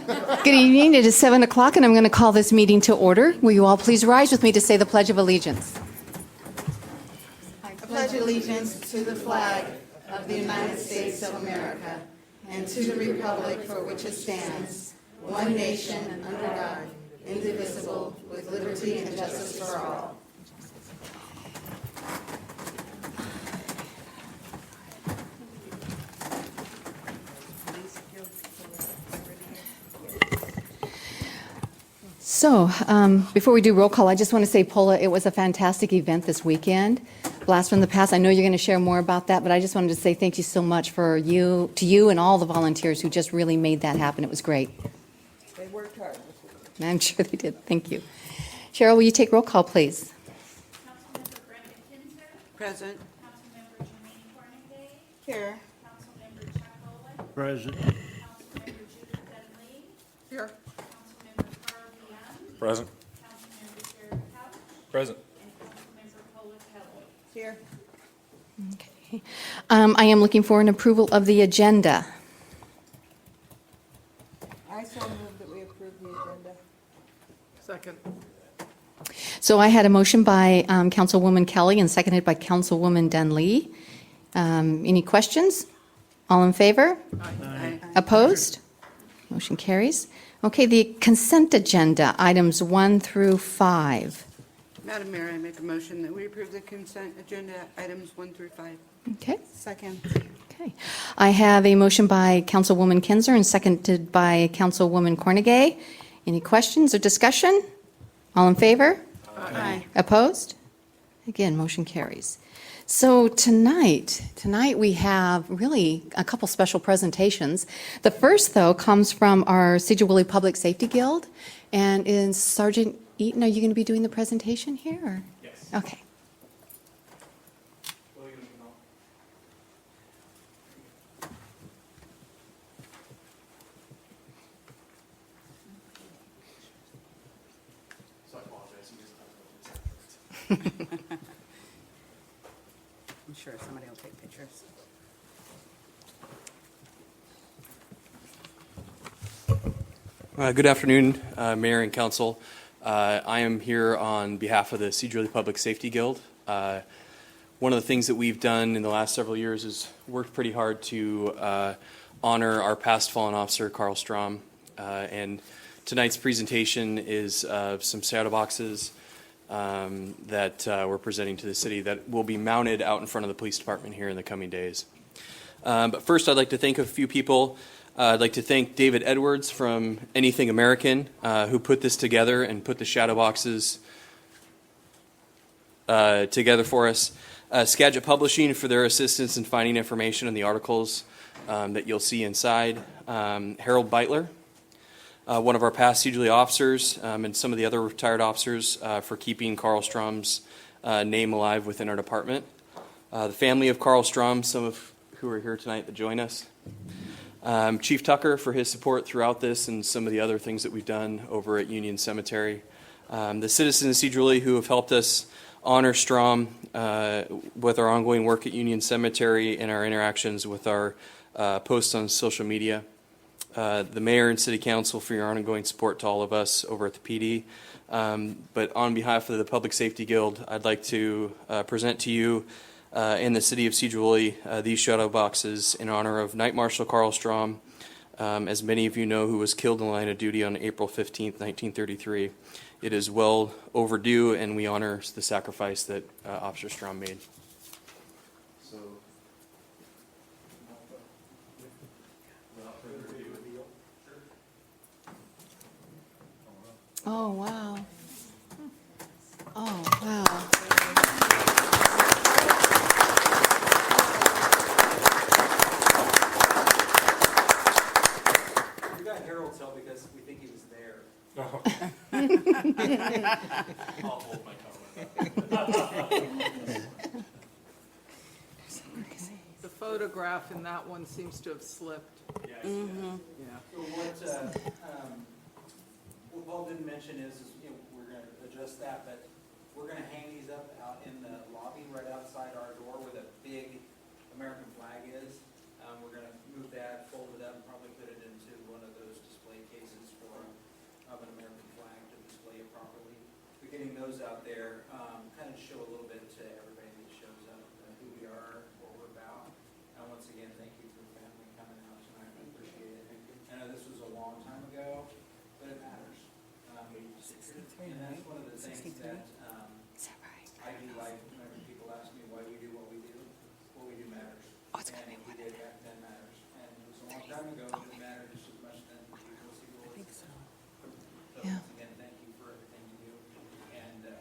Good evening. It is 7 o'clock, and I'm going to call this meeting to order. Will you all please rise with me to say the Pledge of Allegiance? I pledge allegiance to the flag of the United States of America and to the republic for which it stands, one nation under God, indivisible, with liberty and justice for all. So, before we do roll call, I just want to say, Paula, it was a fantastic event this weekend. Blast from the Past. I know you're going to share more about that, but I just wanted to say thank you so much to you and all the volunteers who just really made that happen. It was great. They worked hard. I'm sure they did. Thank you. Cheryl, will you take roll call, please? Councilmember Brenda Kinzer. Present. Councilmember Jermaine Cornegay. Here. Councilmember Chuck Boland. Present. Councilmember Judith Dunley. Here. Councilmember Carl Young. Present. Councilmember Sarah Couch. Present. And Councilmember Paula Kelly. Here. Okay. I am looking for an approval of the agenda. I so move that we approve the agenda. Second. So I had a motion by Councilwoman Kelly and seconded by Councilwoman Dunley. Any questions? All in favor? Aye. Opposed? Motion carries. Okay, the consent agenda, items 1 through 5. Madam Mayor, I make a motion that we approve the consent agenda items 1 through 5. Okay. Second. Okay. I have a motion by Councilwoman Kinzer and seconded by Councilwoman Cornegay. Any questions or discussion? All in favor? Aye. Opposed? Again, motion carries. So tonight we have really a couple special presentations. The first, though, comes from our Sedro-Woolley Public Safety Guild. And is Sergeant Eaton, are you going to be doing the presentation here? Or? Yes. Okay. So I apologize. You guys have to I'm sure somebody will take pictures. Good afternoon, Mayor and Council. I am here on behalf of the Sedro-Woolley Public Safety Guild. One of the things that we've done in the last several years is worked pretty hard to honor our past fallen officer, Carl Strom. And tonight's presentation is some shadow boxes that we're presenting to the city that will be mounted out in front of the police department here in the coming days. But first, I'd like to thank a few people. I'd like to thank David Edwards from Anything American, who put this together and put the shadow boxes together for us. Skagit Publishing for their assistance in finding information on the articles that you'll see inside. Harold Beitler, one of our past Sedro-Woolley officers, and some of the other retired officers for keeping Carl Strom's name alive within our department. The family of Carl Strom, some of who are here tonight to join us. Chief Tucker for his support throughout this and some of the other things that we've done over at Union Cemetery. The citizens of Sedro-Woolley who have helped us honor Strom with our ongoing work at Union Cemetery and our interactions with our posts on social media. The mayor and city council for your ongoing support to all of us over at the PD. But on behalf of the Public Safety Guild, I'd like to present to you in the city of Sedro-Woolley these shadow boxes in honor of Night Marshal Carl Strom, as many of you know, who was killed in the line of duty on April 15th, 1933. It is well overdue, and we honor the sacrifice that Officer Strom made. So, without further ado, Oh, wow. Oh, wow. we got Harold's help because we think he was there. I'll hold my tongue. The photograph in that one seems to have slipped. Yeah, Yeah. So what Paul didn't mention is we're going to adjust that, but we're going to hang these up out in the lobby right outside our door where the big American flag is. We're going to move that, fold it up, and probably put it into one of those display cases out there, kind of show a little bit to everybody that shows up, who we are, what we're about. And once again, thank you for the family coming out tonight. I appreciate it. I know this was a long time ago, but it matters. And that's one of the things that I do like whenever people ask me why we do what we do. What we do matters. Oh, it's gonna be And what we did back then matters. And it was a long time ago, but it mattered just as much then for people to see what we do. So Yeah. once again, thank you for everything you do. And, did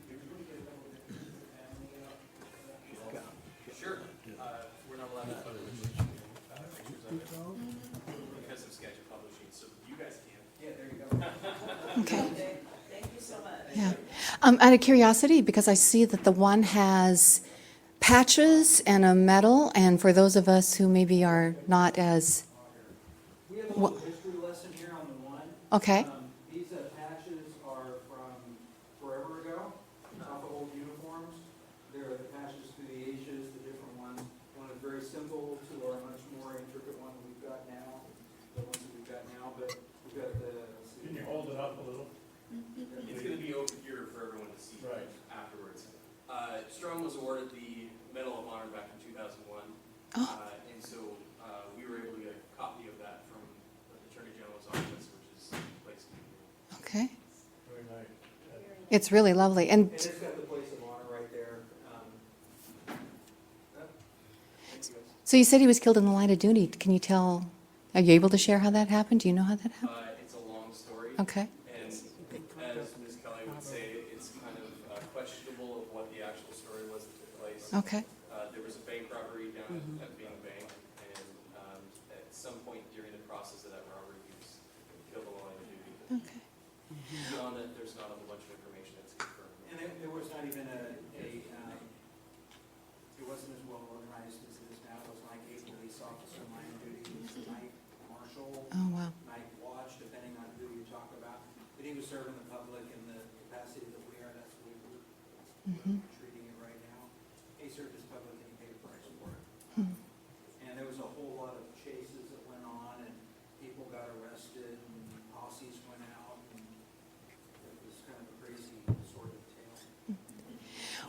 everybody get a couple of pictures of the family out? Sure. We're not allowed to put pictures of it because of schedule publishing, so you guys can. Yeah, there you go. Okay. Yeah. Out of curiosity, because I see that the one has patches and a medal, and for those of us who maybe are not as, We have a little history lesson here on the one. okay, These patches are from forever ago, off of old uniforms. They're the patches through the ages, the different ones. One is very simple to our much more intricate one that we've got now, the ones that we've got now, but we've got the. Can you hold it up a little? It's going to be over here for everyone to see Right. afterwards. Strom was awarded the Medal of Honor back in 2001. Oh. And so we were able to get a copy of that from the Attorney General's office, which is placed in here. okay. Very nice. It's really lovely. And And it's got the place of honor right there. Thank you guys. so you said he was killed in the line of duty. Can you tell, are you able to share how that happened? Do you know how that happened? It's a long story. Okay. And as Ms. Kelly would say, it's kind of questionable of what the actual story was that took place. Okay. There was a bank robbery down at Bing Bank, and at some point during the process of that robbery, he was killed along in duty. Okay. Beyond that, there's not a whole bunch of information that's confirmed. And there was not even it wasn't as well organized as it is now. It was like a police officer line of duty, it was a night marshal, Oh, wow. night watch, depending on who you talk about. But he was serving the public in the capacity that we are, that's what we're treating it right now. He served his public and he paid a price for it. And there was a whole lot of chases that went on and people got arrested and posses went out and it was kind of a crazy sort of tale.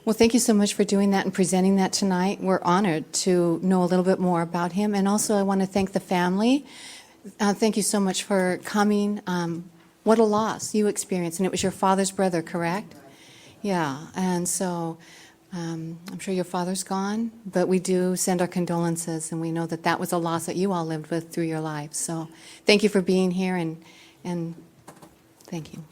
Well, thank you so much for doing that and presenting that tonight. We're honored to know a little bit more about him. And also, I want to thank the family. Thank you so much for coming. What a loss you experienced. And it was your father's brother, correct? Yeah. And so I'm sure your father's gone, but we do send our condolences. And we know that that was a loss that you all lived with through your lives. So thank you for being here and thank you.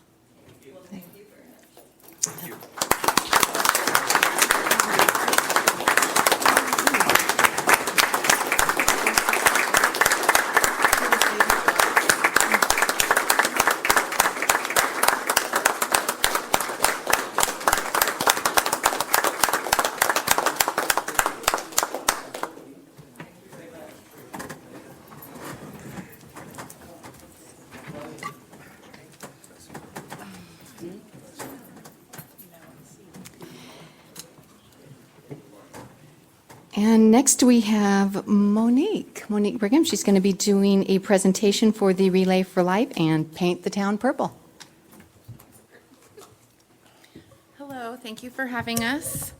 And next we have Monique Brigham. She's going to be doing a presentation for the Relay for Life and Paint the Town Purple. Hello, thank you for having us.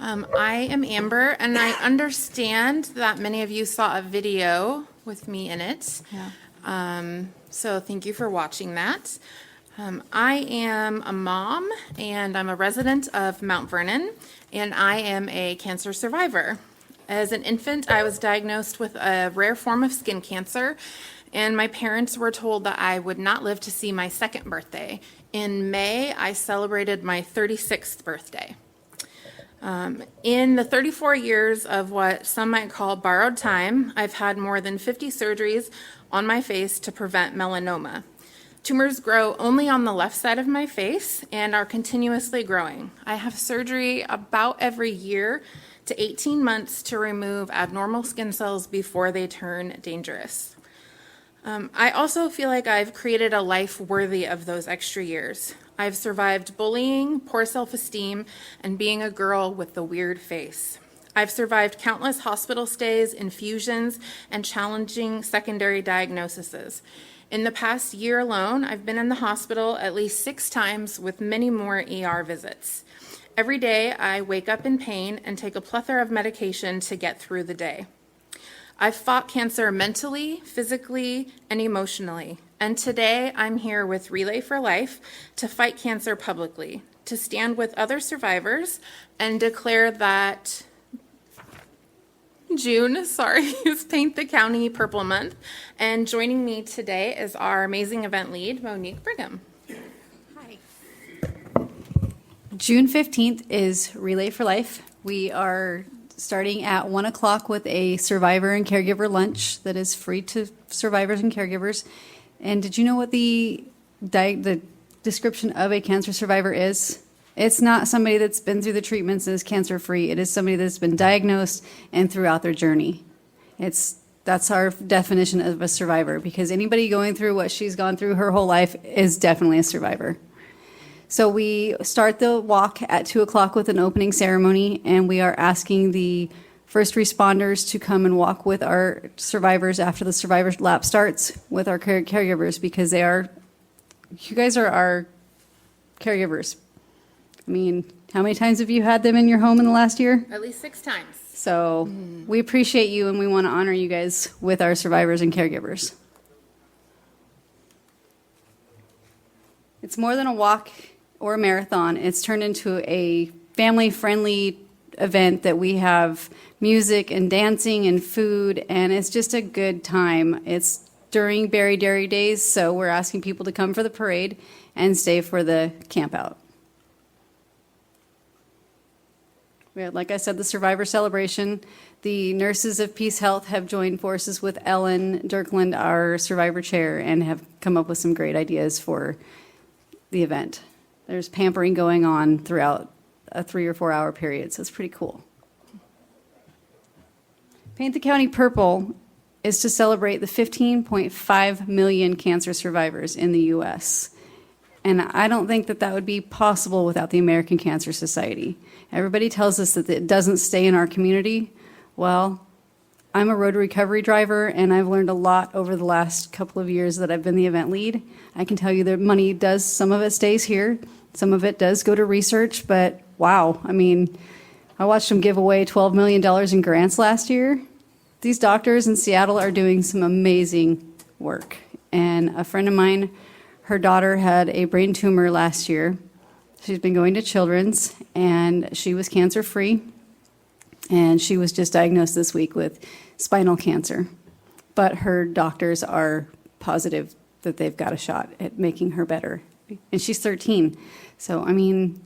I am Amber, and I understand that many of you saw a video with me in it. Yeah. So thank you for watching that. I am a mom, and I'm a resident of Mount Vernon, and I am a cancer survivor. As an infant, I was diagnosed with a rare form of skin cancer, and my parents were told that I would not live to see my second birthday. In May, I celebrated my 36th birthday. In the 34 years of what some might call borrowed time, I've had more than 50 surgeries on my face to prevent melanoma. Tumors grow only on the left side of my face and are continuously growing. I have surgery about every year to 18 months to remove abnormal skin cells before they turn dangerous. I also feel like I've created a life worthy of those extra years. I've survived bullying, poor self-esteem, and being a girl with the weird face. I've survived countless hospital stays, infusions, and challenging secondary diagnoses. In the past year alone, I've been in the hospital at least 6 times with many more ER visits. Every day, I wake up in pain and take a plethora of medication to get through the day. I've fought cancer mentally, physically, and emotionally. And today, I'm here with Relay for Life to fight cancer publicly, to stand with other survivors and declare that June is Paint the County Purple Month. And joining me today is our amazing event lead, Monique Brigham. Hi. June 15th is Relay for Life. We are starting at 1 o'clock with a survivor and caregiver lunch that is free to survivors and caregivers. And did you know what the description of a cancer survivor is? It's not somebody that's been through the treatments and is cancer-free. It is somebody that's been diagnosed and throughout their journey. That's our definition of a survivor, because anybody going through what she's gone through her whole life is definitely a survivor. So we start the walk at 2 o'clock with an opening ceremony, and we are asking the first responders to come and walk with our survivors after the survivor lap starts with our caregivers, because you guys are our caregivers. I mean, how many times have you had them in your home in the last year? At least 6 times. So we appreciate you, and we want to honor you guys with our survivors and caregivers. It's more than a walk or a marathon. It's turned into a family-friendly event that we have music and dancing and food, and it's just a good time. It's during Berry Dairy Days, so we're asking people to come for the parade and stay for the camp out. We had, like I said, the survivor celebration. The nurses of Peace Health have joined forces with Ellen Dirkland, our survivor chair, and have come up with some great ideas for the event. There's pampering going on throughout a 3 or 4 hour period, so it's pretty cool. Paint the County Purple is to celebrate the 15.5 million cancer survivors in the U.S., and I don't think that would be possible without the American Cancer Society. Everybody tells us that it doesn't stay in our community. Well, I'm a road recovery driver, and I've learned a lot over the last couple of years that I've been the event lead. I can tell you that money does, some of it stays here, some of it does go to research, but wow, I mean, I watched them give away $12 million in grants last year. These doctors in Seattle are doing some amazing work. And a friend of mine, her daughter had a brain tumor last year. She's been going to Children's, and she was cancer-free. And she was just diagnosed this week with spinal cancer. But her doctors are positive that they've got a shot at making her better. And she's 13. So, I mean,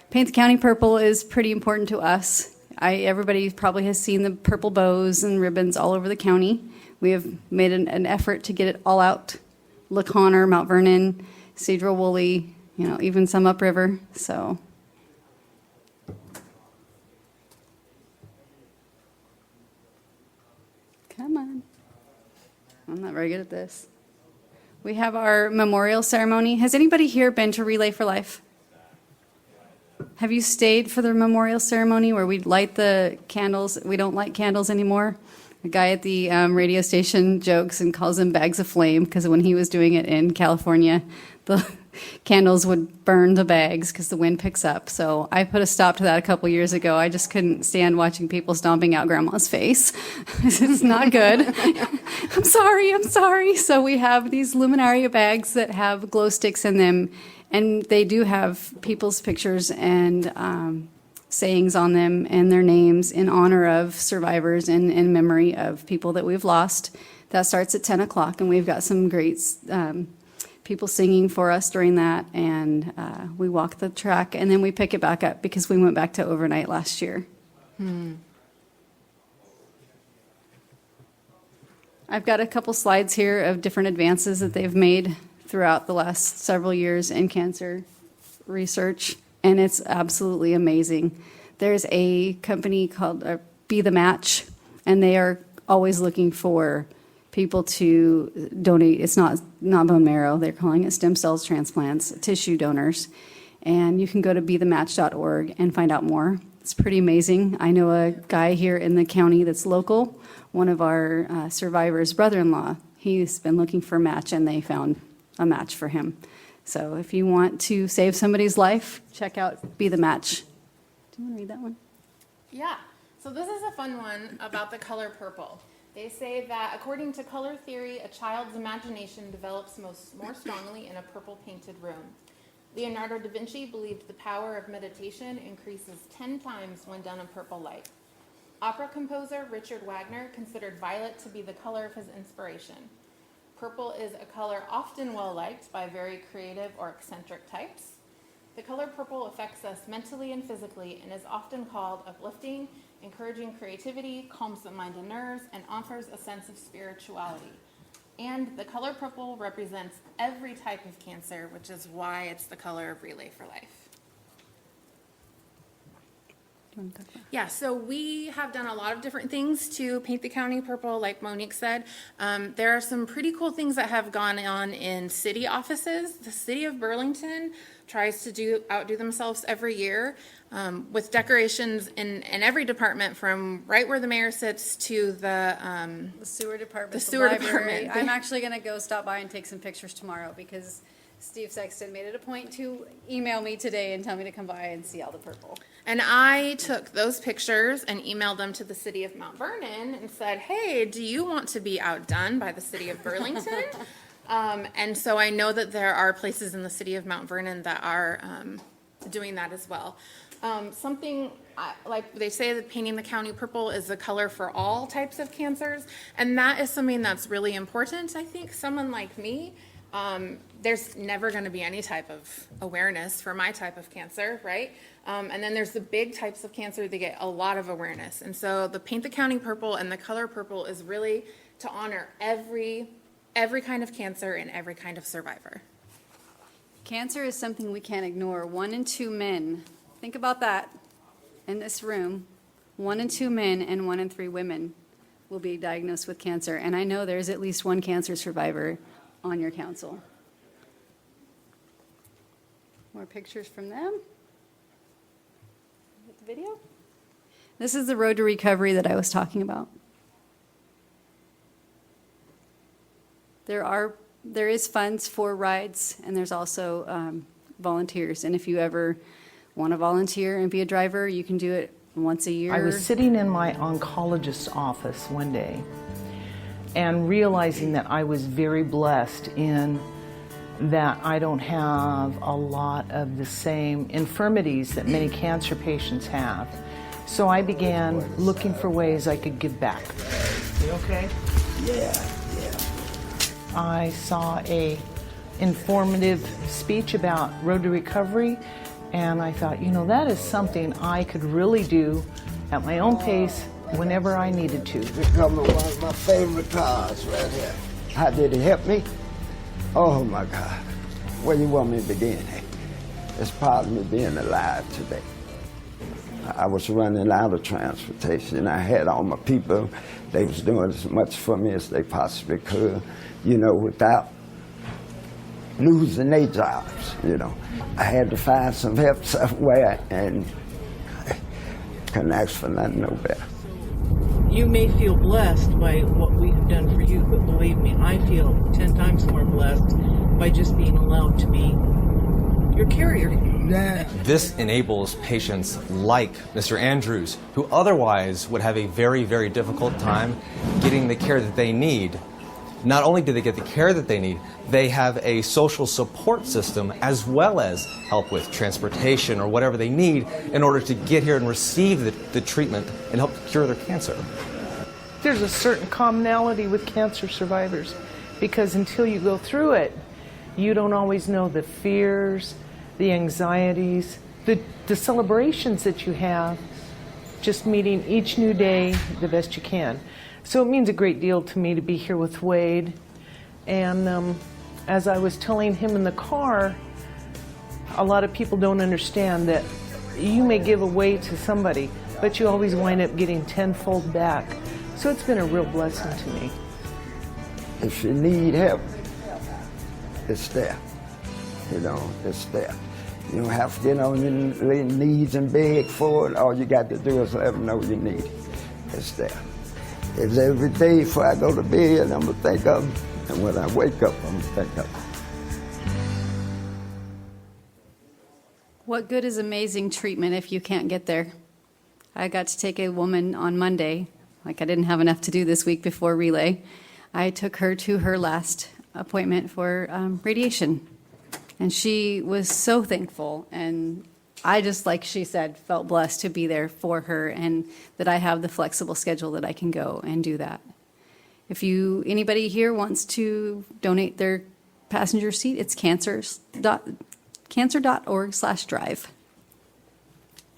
Paint the County Purple is pretty important to us. Everybody probably has seen the purple bows and ribbons all over the county. We have made an effort to get it all out. La Conner, Mount Vernon, Sedro-Woolley, even some upriver. So, come on. I'm not very good at this. We have our memorial ceremony. Has anybody here been to Relay for Life? Have you stayed for the memorial ceremony where we light the candles? We don't light candles anymore. The guy at the radio station jokes and calls them bags of flame, because when he was doing it in California, the candles would burn the bags because the wind picks up. So I put a stop to that a couple years ago. I just couldn't stand watching people stomping out Grandma's face. It's not good. I'm sorry. So we have these luminaria bags that have glow sticks in them, and they do have people's pictures and sayings on them and their names in honor of survivors and in memory of people that we've lost. That starts at 10 o'clock, and we've got some great people singing for us during that, and we walk the track, and then we pick it back up because we went back to overnight last year. I've got a couple slides here of different advances that they've made throughout the last several years in cancer research, and it's absolutely amazing. There's a company called Be the Match, and they are always looking for people to donate. It's not bone marrow. They're calling it stem cells transplants, tissue donors. And you can go to bethematch.org and find out more. It's pretty amazing. I know a guy here in the county that's local, one of our survivors' brother-in-law. He's been looking for a match, and they found a match for him. So if you want to save somebody's life, check out Be the Match. Do you want to read that one? Yeah, so this is a fun one about the color purple. They say that according to color theory, a child's imagination develops more strongly in a purple painted room. Leonardo da Vinci believed the power of meditation increases 10 times when done in purple light. Opera composer Richard Wagner considered violet to be the color of his inspiration. Purple is a color often well-liked by very creative or eccentric types. The color purple affects us mentally and physically and is often called uplifting, encouraging creativity, calms the mind and nerves, and offers a sense of spirituality. And the color purple represents every type of cancer, which is why it's the color of Relay for Life. Yeah, so we have done a lot of different things to paint the county purple, like Monique said. There are some pretty cool things that have gone on in city offices. The city of Burlington tries to outdo themselves every year with decorations in every department, from right where the mayor sits to the sewer department. The sewer department. I'm actually going to go stop by and take some pictures tomorrow because Steve Sexton made it a point to email me today and tell me to come by and see all the purple. And I took those pictures and emailed them to the city of Mount Vernon and said, hey, do you want to be outdone by the city of Burlington? And so I know that there are places in the city of Mount Vernon that are doing that as well. Like they say that painting the county purple is the color for all types of cancers. And that is something that's really important. I think someone like me, there's never going to be any type of awareness for my type of cancer, right? And then there's the big types of cancer that get a lot of awareness. And so the Paint the County Purple and the color purple is really to honor every kind of cancer and every kind of survivor. Cancer is something we can't ignore. 1 in 2 men, think about that in this room, 1 in 2 men and 1 in 3 women will be diagnosed with cancer. And I know there's at least one cancer survivor on your council. More pictures from them. Get the video. This is the road to recovery that I was talking about. There is funds for rides, and there's also volunteers. And if you ever want to volunteer and be a driver, you can do it once a year. I was sitting in my oncologist's office one day and realizing that I was very blessed in that I don't have a lot of the same infirmities that many cancer patients have. So I began looking for ways I could give back. You okay? Yeah. I saw a informative speech about Road to Recovery, and I thought, you know, that is something I could really do at my own pace whenever I needed to. Becoming one of my favorite cars right here. How did it help me? Oh my God. Where you want me to begin? It's part of me being alive today. I was running out of transportation. I had all my people. They was doing as much for me as they possibly could, you know, without losing their jobs, you know. I had to find some help somewhere, and I couldn't ask for nothing no better. You may feel blessed by what we have done for you, but believe me, I feel 10 times more blessed by just being allowed to be your carrier. This enables patients like Mr. Andrews, who otherwise would have a very, very difficult time getting the care that they need. Not only do they get the care that they need, they have a social support system as well as help with transportation or whatever they need in order to get here and receive the treatment and help cure their cancer. There's a certain commonality with cancer survivors because until you go through it, you don't always know the fears, the anxieties, the celebrations that you have, just meeting each new day the best you can. So it means a great deal to me to be here with Wade. And as I was telling him in the car, a lot of people don't understand that you may give away to somebody, but you always wind up getting tenfold back. So it's been a real blessing to me. If you need help, it's there. You know, it's there. You don't have to get on your knees and beg for it. All you got to do is let them know you need it. It's there. It's every day before I go to bed, I'm going to think of them. And when I wake up, I'm going to think of them. What good is amazing treatment if you can't get there? I got to take a woman on Monday, like I didn't have enough to do this week before relay. I took her to her last appointment for radiation. And she was so thankful. And I just, like she said, felt blessed to be there for her and that I have the flexible schedule that I can go and do that. If anybody here wants to donate their passenger seat, it's cancer.org/drive.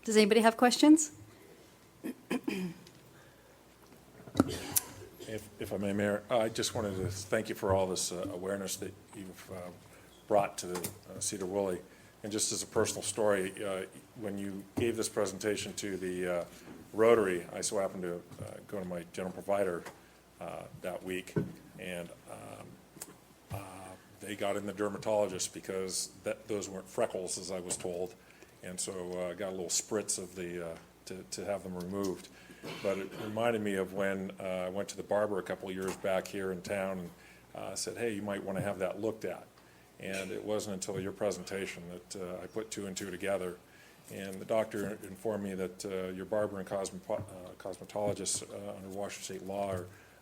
Does anybody have questions? If I may, Mayor, I just wanted to thank you for all this awareness that you've brought to Sedro-Woolley. And just as a personal story, when you gave this presentation to the Rotary, I so happened to go to my general provider that week, and they got in the dermatologist because those weren't freckles, as I was told, and so I got a little spritz of the to have them removed. But it reminded me of when I went to the barber a couple of years back here in town and said, hey, you might want to have that looked at. And it wasn't until your presentation that I put two and two together. And the doctor informed me that your barber and cosmetologists under Washington state law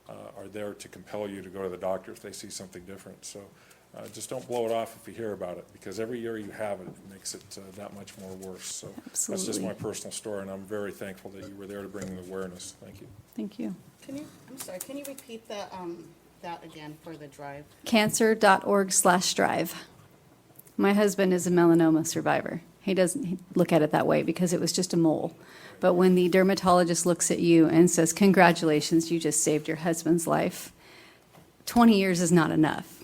are there to compel you to go to the doctor if they see something different. So just don't blow it off if you hear about it, because every year you have it, it makes it that much more worse. So Absolutely. That's just my personal story, and I'm very thankful that you were there to bring the awareness. Thank you. Thank you. I'm sorry, can you repeat that again for the drive? Cancer.org/drive. My husband is a melanoma survivor. He doesn't look at it that way because it was just a mole. But when the dermatologist looks at you and says, congratulations, you just saved your husband's life, 20 years is not enough.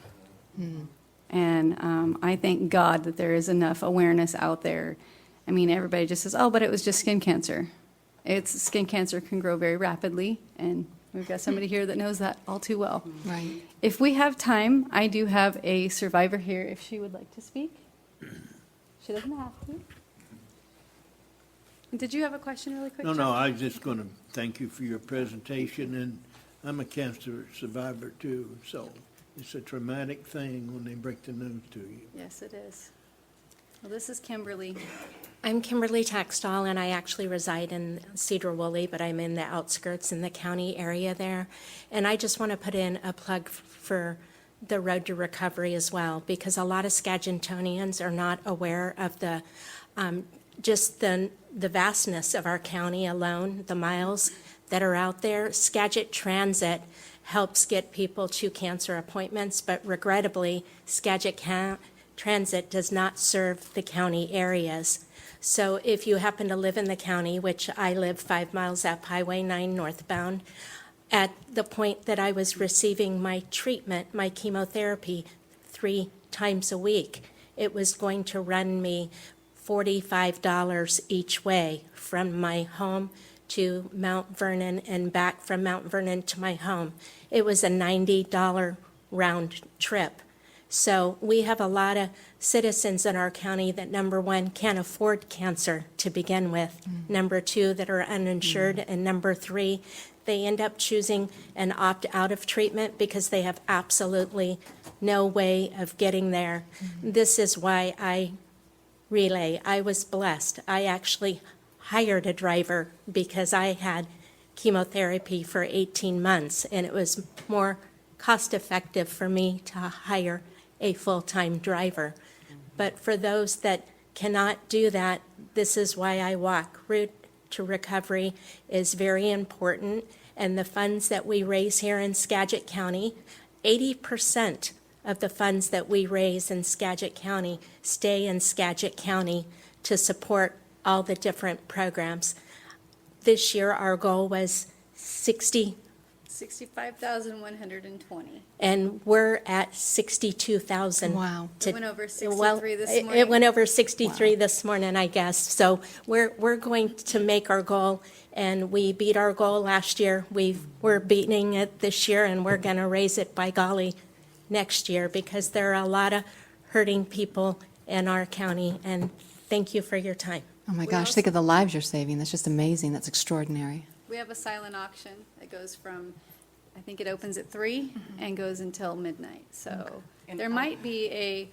And I thank God that there is enough awareness out there. I mean, everybody just says, oh, but it was just skin cancer. Skin cancer can grow very rapidly, and we've got somebody here that knows that all too well. Right. If we have time, I do have a survivor here if she would like to speak. She doesn't have to. Did you have a question really quick? No, Jeff? I was just going to thank you for your presentation, and I'm a cancer survivor too, so it's a traumatic thing when they break the news to you. Yes, it is. Well, this is Kimberly. I'm Kimberly Taxtall, and I actually reside in Sedro-Woolley, but I'm in the outskirts in the county area there. And I just want to put in a plug for the Road to Recovery as well, because a lot of Skagitonians are not aware of the just the vastness of our county alone, the miles that are out there. Skagit Transit helps get people to cancer appointments, but regrettably, Skagit Transit does not serve the county areas. So if you happen to live in the county, which I live 5 miles up Highway 9 northbound, at the point that I was receiving my treatment, my chemotherapy 3 times a week, it was going to run me $45 each way from my home to Mount Vernon and back from Mount Vernon to my home. It was a $90 round trip. So we have a lot of citizens in our county that, number one, can't afford cancer to begin with, number two, that are uninsured, and number three, they end up choosing an opt out of treatment because they have absolutely no way of getting there. This is why I relay. I was blessed. I actually hired a driver because I had chemotherapy for 18 months, and it was more cost effective for me to hire a full-time driver. But for those that cannot do that, this is why I walk. Route to Recovery is very important, and the funds that we raise here in Skagit County, 80% of the funds that we raise in Skagit County stay in Skagit County to support all the different programs. This year, our goal was 65,120. and we're at 62,000. Wow. It went over 63 this morning. It went over 63 this morning, I guess. So we're going to make our goal, and we beat our goal last year. We're beating it this year, and we're going to raise it, by golly, next year, because there are a lot of hurting people in our county, and thank you for your time. Oh my gosh, think of the lives you're saving. That's just amazing. That's extraordinary. We have a silent auction that goes from, I think it opens at 3 and goes until midnight. So there might be a,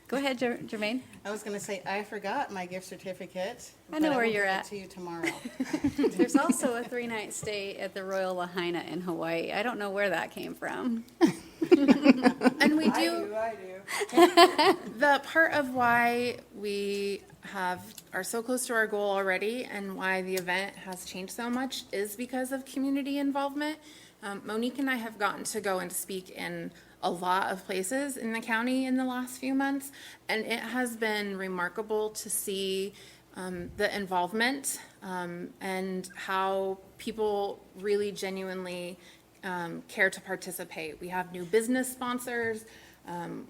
go ahead, Jermaine. I was going to say, I forgot my gift certificate. I know but where will you're give it at. to you tomorrow. There's also a 3-night stay at the Royal Lahaina in Hawaii. I don't know where that came from. And we do. I do. The part of why we are so close to our goal already and why the event has changed so much is because of community involvement. Monique and I have gotten to go and speak in a lot of places in the county in the last few months, and it has been remarkable to see the involvement and how people really genuinely care to participate. We have new business sponsors.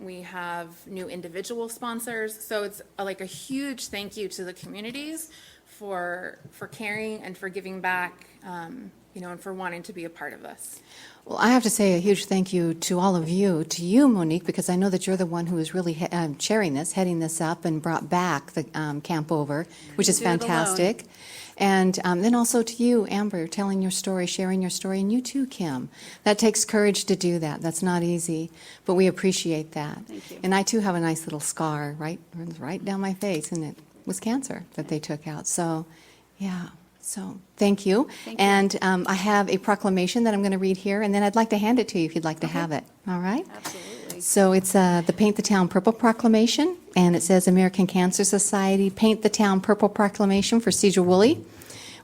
We have new individual sponsors. So it's like a huge thank you to the communities for caring and for giving back, and for wanting to be a part of this. Well, I have to say a huge thank you to all of you, to you, Monique, because I know that you're the one who is really chairing this, heading this up, and brought back the camp over, which is do it alone. fantastic. And then also to you, Amber, telling your story, sharing your story, and you too, Kim. That takes courage to do that. That's not easy, but we appreciate that. Thank you. And I too have a nice little scar right down my face, and it was cancer that they took out. So, yeah. So, thank you. Thank you. And I have a proclamation that I'm going to read here, and then I'd like to hand it to you if you'd like to have it. All right? Absolutely. So it's the Paint the Town Purple Proclamation, and it says American Cancer Society Paint the Town Purple Proclamation for Sedro-Woolley.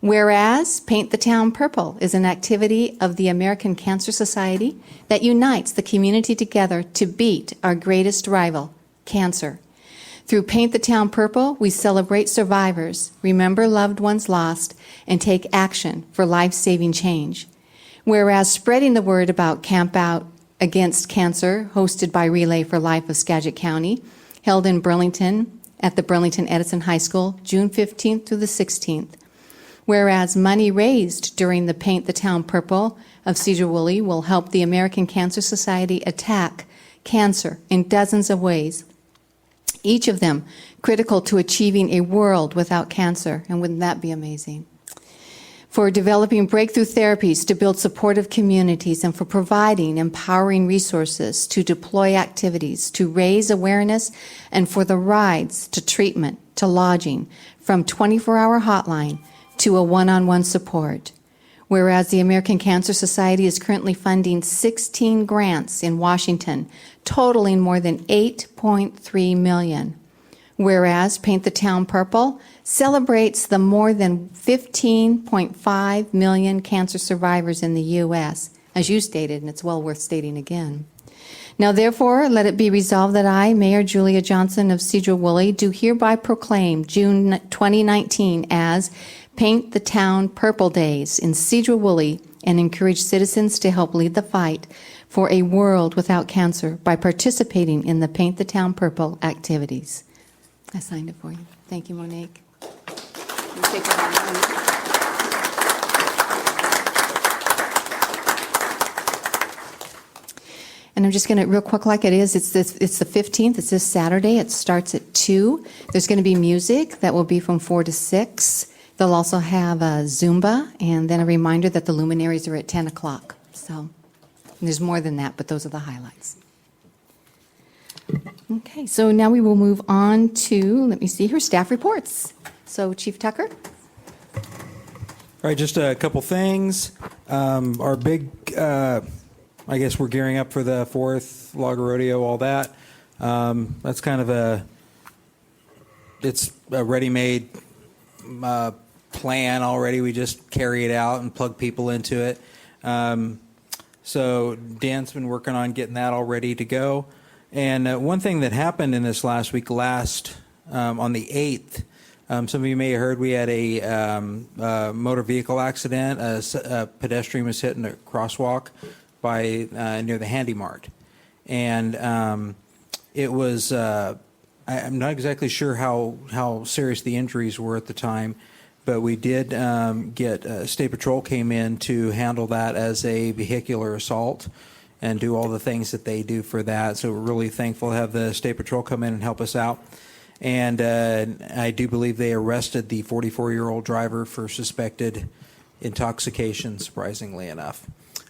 Whereas Paint the Town Purple is an activity of the American Cancer Society that unites the community together to beat our greatest rival, cancer. Through Paint the Town Purple, we celebrate survivors, remember loved ones lost, and take action for life-saving change. Whereas spreading the word about Camp Out Against Cancer, hosted by Relay for Life of Skagit County, held in Burlington at the Burlington Edison High School, June 15th through the 16th. Whereas money raised during the Paint the Town Purple of Sedro-Woolley will help the American Cancer Society attack cancer in dozens of ways, each of them critical to achieving a world without cancer. And wouldn't that be amazing? For developing breakthrough therapies to build supportive communities, and for providing empowering resources to deploy activities to raise awareness, and for the rides to treatment to lodging, from 24-hour hotline to a one-on-one support. Whereas the American Cancer Society is currently funding 16 grants in Washington, totaling more than $8.3 million. Whereas Paint the Town Purple celebrates the more than 15.5 million cancer survivors in the U.S., as you stated, and it's well worth stating again. Now, therefore, let it be resolved that I, Mayor Julia Johnson of Sedro-Woolley, do hereby proclaim June 2019 as Paint the Town Purple Days in Sedro-Woolley, and encourage citizens to help lead the fight for a world without cancer by participating in the Paint the Town Purple activities. I signed it for you. Thank you, Monique. You take that one. And I'm just going to, real quick like it is, it's the 15th, it's this Saturday, it starts at 2. There's going to be music that will be from 4 to 6. They'll also have a Zumba, and then a reminder that the luminaries are at 10 o'clock. So there's more than that, but those are the highlights. Okay, so now we will move on to, let me see here, staff reports. So Chief Tucker? All right, just a couple things. Our big, I guess we're gearing up for the 4th Log Rodeo, all that. That's kind of it's a ready-made plan already. We just carry it out and plug people into it. So Dan's been working on getting that all ready to go. And one thing that happened in this last week, on the 8th, some of you may have heard we had a motor vehicle accident. A pedestrian was hit in a crosswalk by near the Handy Mart. And it was, I'm not exactly sure how serious the injuries were at the time, but we did get, State Patrol came in to handle that as a vehicular assault and do all the things that they do for that. So we're really thankful to have the State Patrol come in and help us out. And I do believe they arrested the 44-year-old driver for suspected intoxication, surprisingly enough.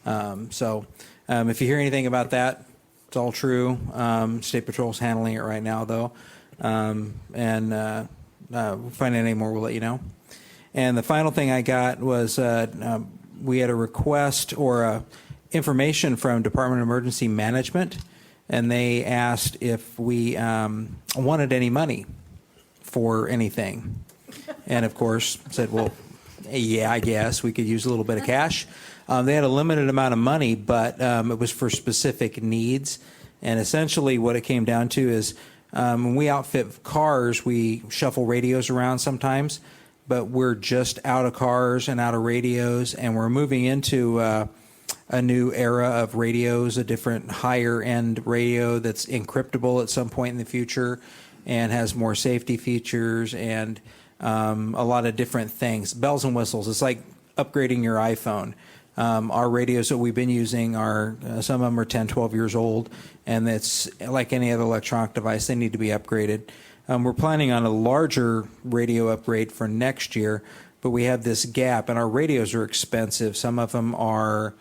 If you hear anything about that, it's all true. State Patrol's handling it right now, though. We'll find out any more, we'll let you know. And the final thing I got was we had a request or information from Department of Emergency Management, and they asked if we wanted any money for anything. And of course, said, well, yeah, I guess we could use a little bit of cash. They had a limited amount of money, but it was for specific needs. And essentially what it came down to is when we outfit cars, we shuffle radios around sometimes, but we're just out of cars and out of radios, and we're moving into a new era of radios, a different higher end radio that's encryptable at some point in the future and has more safety features and a lot of different things, bells and whistles. It's like upgrading your iPhone. Our radios that we've been using are, some of them are 10, 12 years old, and it's like any other electronic device, they need to be upgraded. We're planning on a larger radio upgrade for next year, but we have this gap, and our radios are expensive. Some of them are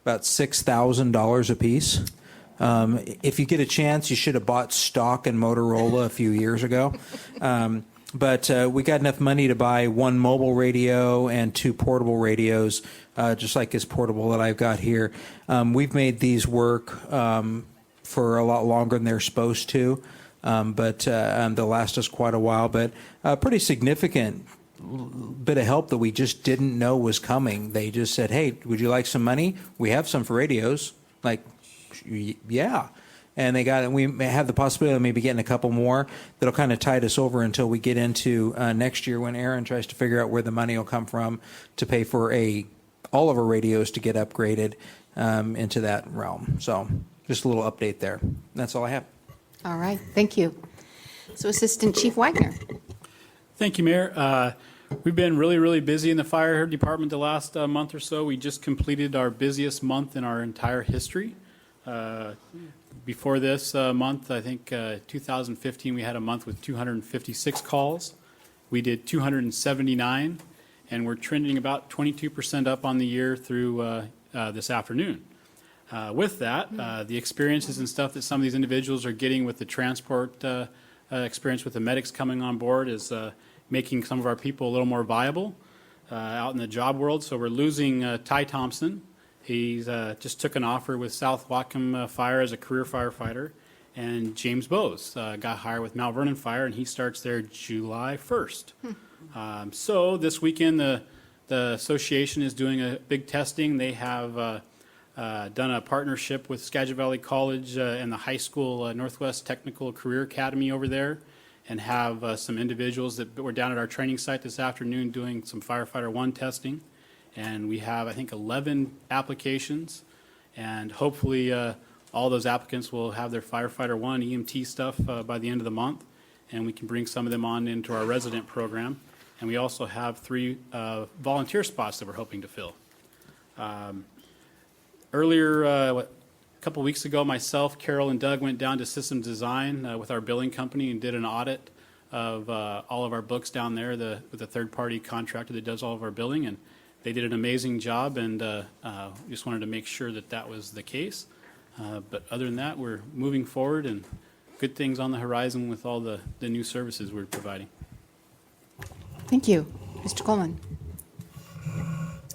about $6,000 a piece. If you get a chance, you should have bought stock in Motorola a few years ago. But we got enough money to buy one mobile radio and two portable radios, just like this portable that I've got here. We've made these work for a lot longer than they're supposed to, but they'll last us quite a while. But a pretty significant bit of help that we just didn't know was coming. They just said, hey, would you like some money? We have some for radios. Like, yeah. And they got it. We may have the possibility of maybe getting a couple more that'll kind of tide us over until we get into next year when Aaron tries to figure out where the money will come from to pay for all of our radios to get upgraded into that realm. So just a little update there. That's all I have. All right, thank you. So Assistant Chief Wagner. Thank you, Mayor. We've been really, really busy in the fire department the last month or so. We just completed our busiest month in our entire history. Before this month, I think 2015, we had a month with 256 calls. We did 279, and we're trending about 22% up on the year through this afternoon. With that, the experiences and stuff that some of these individuals are getting with the transport experience with the medics coming on board is making some of our people a little more viable out in the job world. So we're losing Ty Thompson. He's just took an offer with South Whatcom Fire as a career firefighter. And James Bowes got hired with Mount Vernon Fire, and he starts there July 1st. So this weekend, the association is doing a big testing. They have done a partnership with Skagit Valley College and the high school Northwest Technical Career Academy over there, and have some individuals that were down at our training site this afternoon doing some Firefighter 1 testing. And we have, I think, 11 applications, and hopefully all those applicants will have their Firefighter 1 EMT stuff by the end of the month, and we can bring some of them on into our resident program. And we also have 3 volunteer spots that we're hoping to fill. Earlier, a couple weeks ago, myself, Carol, and Doug went down to Systems Design with our billing company and did an audit of all of our books down there with a third-party contractor that does all of our billing, and they did an amazing job, and just wanted to make sure that that was the case. But other than that, we're moving forward, and good things on the horizon with all the new services we're providing. Thank you. Mr. Coleman.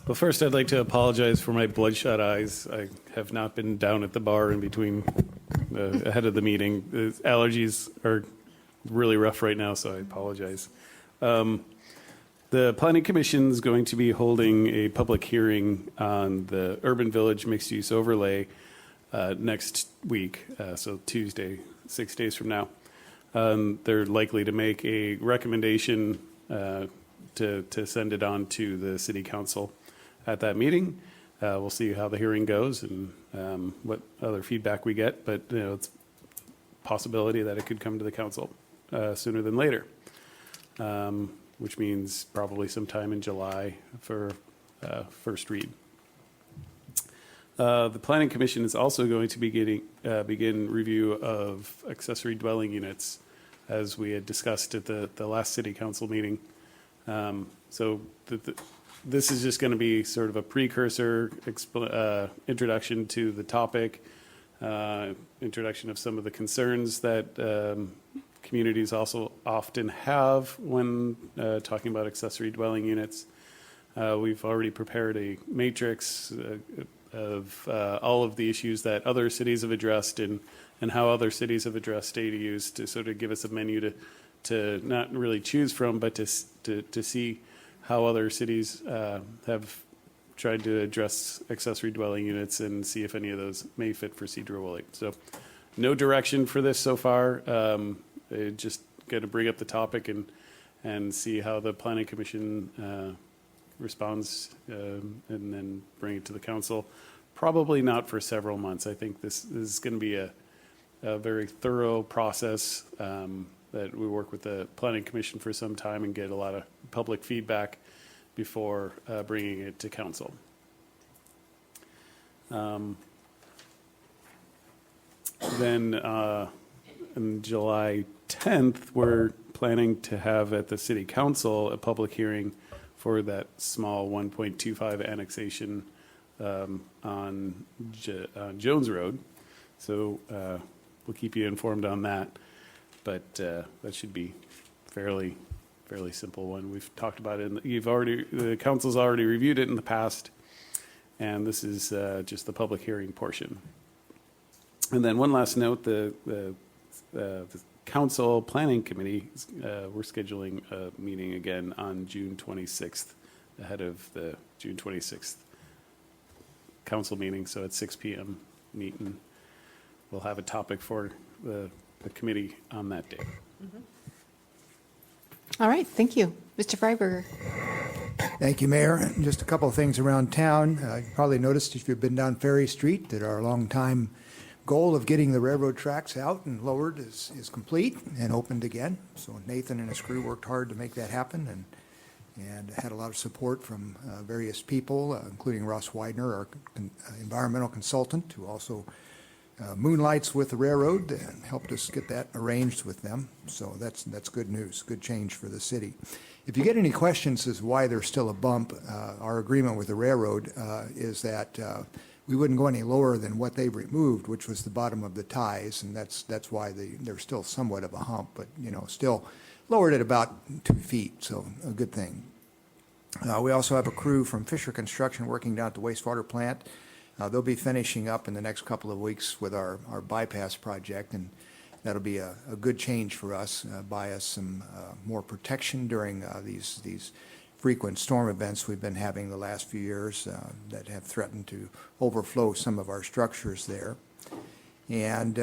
Well, first, I'd like to apologize for my bloodshot eyes. I have not been down at the bar in between ahead of the meeting. The allergies are really rough right now, so I apologize. The Planning Commission is going to be holding a public hearing on the Urban Village Mixed Use Overlay next week, so Tuesday, 6 days from now. They're likely to make a recommendation to send it on to the City Council at that meeting. We'll see how the hearing goes and what other feedback we get, but it's a possibility that it could come to the Council sooner than later. Which means probably sometime in July for first read. The Planning Commission is also going to begin review of accessory dwelling units, as we had discussed at the last city council meeting. So this is just going to be sort of a precursor introduction to the topic, introduction of some of the concerns that communities also often have when talking about accessory dwelling units. We've already prepared a matrix of all of the issues that other cities have addressed and how other cities have addressed ADUs, to sort of give us a menu to not really choose from, but to see how other cities have tried to address accessory dwelling units and see if any of those may fit for Sedro-Woolley. So no direction for this so far. Just going to bring up the topic and see how the Planning Commission responds, and then bring it to the council. Probably not for several months. I think this is going to be a very thorough process, that we work with the Planning Commission for some time and get a lot of public feedback before bringing it to council. Then on July 10th, we're planning to have at the City Council a public hearing for that small 1.25 annexation on Jones Road. So we'll keep you informed on that, but that should be fairly simple one. We've talked about it. The council's already reviewed it in the past, and this is just the public hearing portion. And then one last note: the Council Planning Committee, we're scheduling a meeting again on June 26th, ahead of the June 26th council meeting. So at 6 p.m. meeting, we'll have a topic for the committee on that day. All right, thank you. Mr. Freiberger. Thank you, Mayor. Just a couple of things around town. You probably noticed, if you've been down Ferry Street, that our longtime goal of getting the railroad tracks out and lowered is complete and opened again. So Nathan and his crew worked hard to make that happen, and had a lot of support from various people, including Ross Widener, our environmental consultant, who also moonlights with the railroad and helped us get that arranged with them. So that's good news, good change for the city. If you get any questions as to why there's still a bump, our agreement with the railroad is that we wouldn't go any lower than what they removed, which was the bottom of the ties, and that's why there's still somewhat of a hump, but still lowered at about 2 feet, so a good thing. We also have a crew from Fisher Construction working down at the wastewater plant. They'll be finishing up in the next couple of weeks with our bypass project, and that'll be a good change for us, buy us some more protection during these frequent storm events we've been having the last few years that have threatened to overflow some of our structures there. And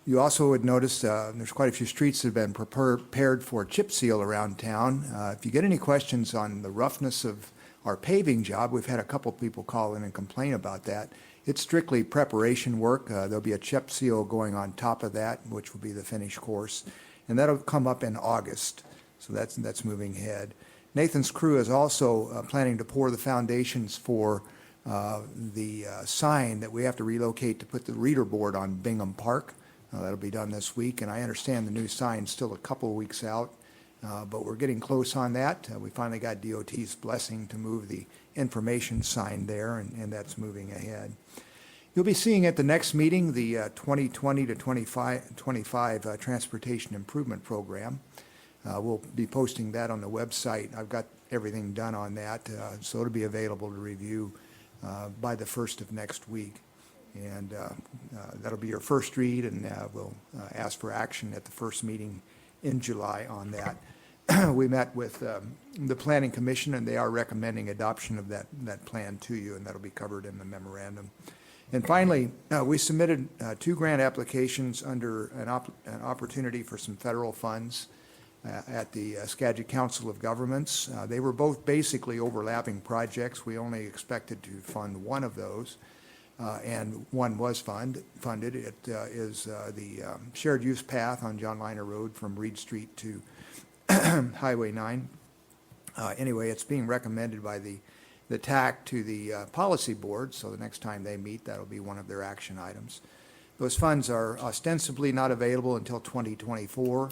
you also would notice there's quite a few streets that have been prepared for chip seal around town. If you get any questions on the roughness of our paving job, we've had a couple people call in and complain about that. It's strictly preparation work. There'll be a chip seal going on top of that, which will be the finish course, and that'll come up in August. So that's moving ahead. Nathan's crew is also planning to pour the foundations for the sign that we have to relocate to put the reader board on Bingham Park. That'll be done this week, and I understand the new sign's still a couple of weeks out, but we're getting close on that. We finally got DOT's blessing to move the information sign there, and that's moving ahead. You'll be seeing at the next meeting the 2020 to 25 Transportation Improvement Program. We'll be posting that on the website. I've got everything done on that, so it'll be available to review by the 1st of next week. And that'll be your first read, and we'll ask for action at the first meeting in July on that. We met with the Planning Commission, and they are recommending adoption of that plan to you, and that'll be covered in the memorandum. And finally, we submitted 2 grant applications under an opportunity for some federal funds at the Skagit Council of Governments. They were both basically overlapping projects. We only expected to fund one of those, and one was funded. It is the shared use path on John Liner Road from Reed Street to Highway 9. Anyway, it's being recommended by the the TAC to the policy board, so the next time they meet, that'll be one of their action items. Those funds are ostensibly not available until 2024,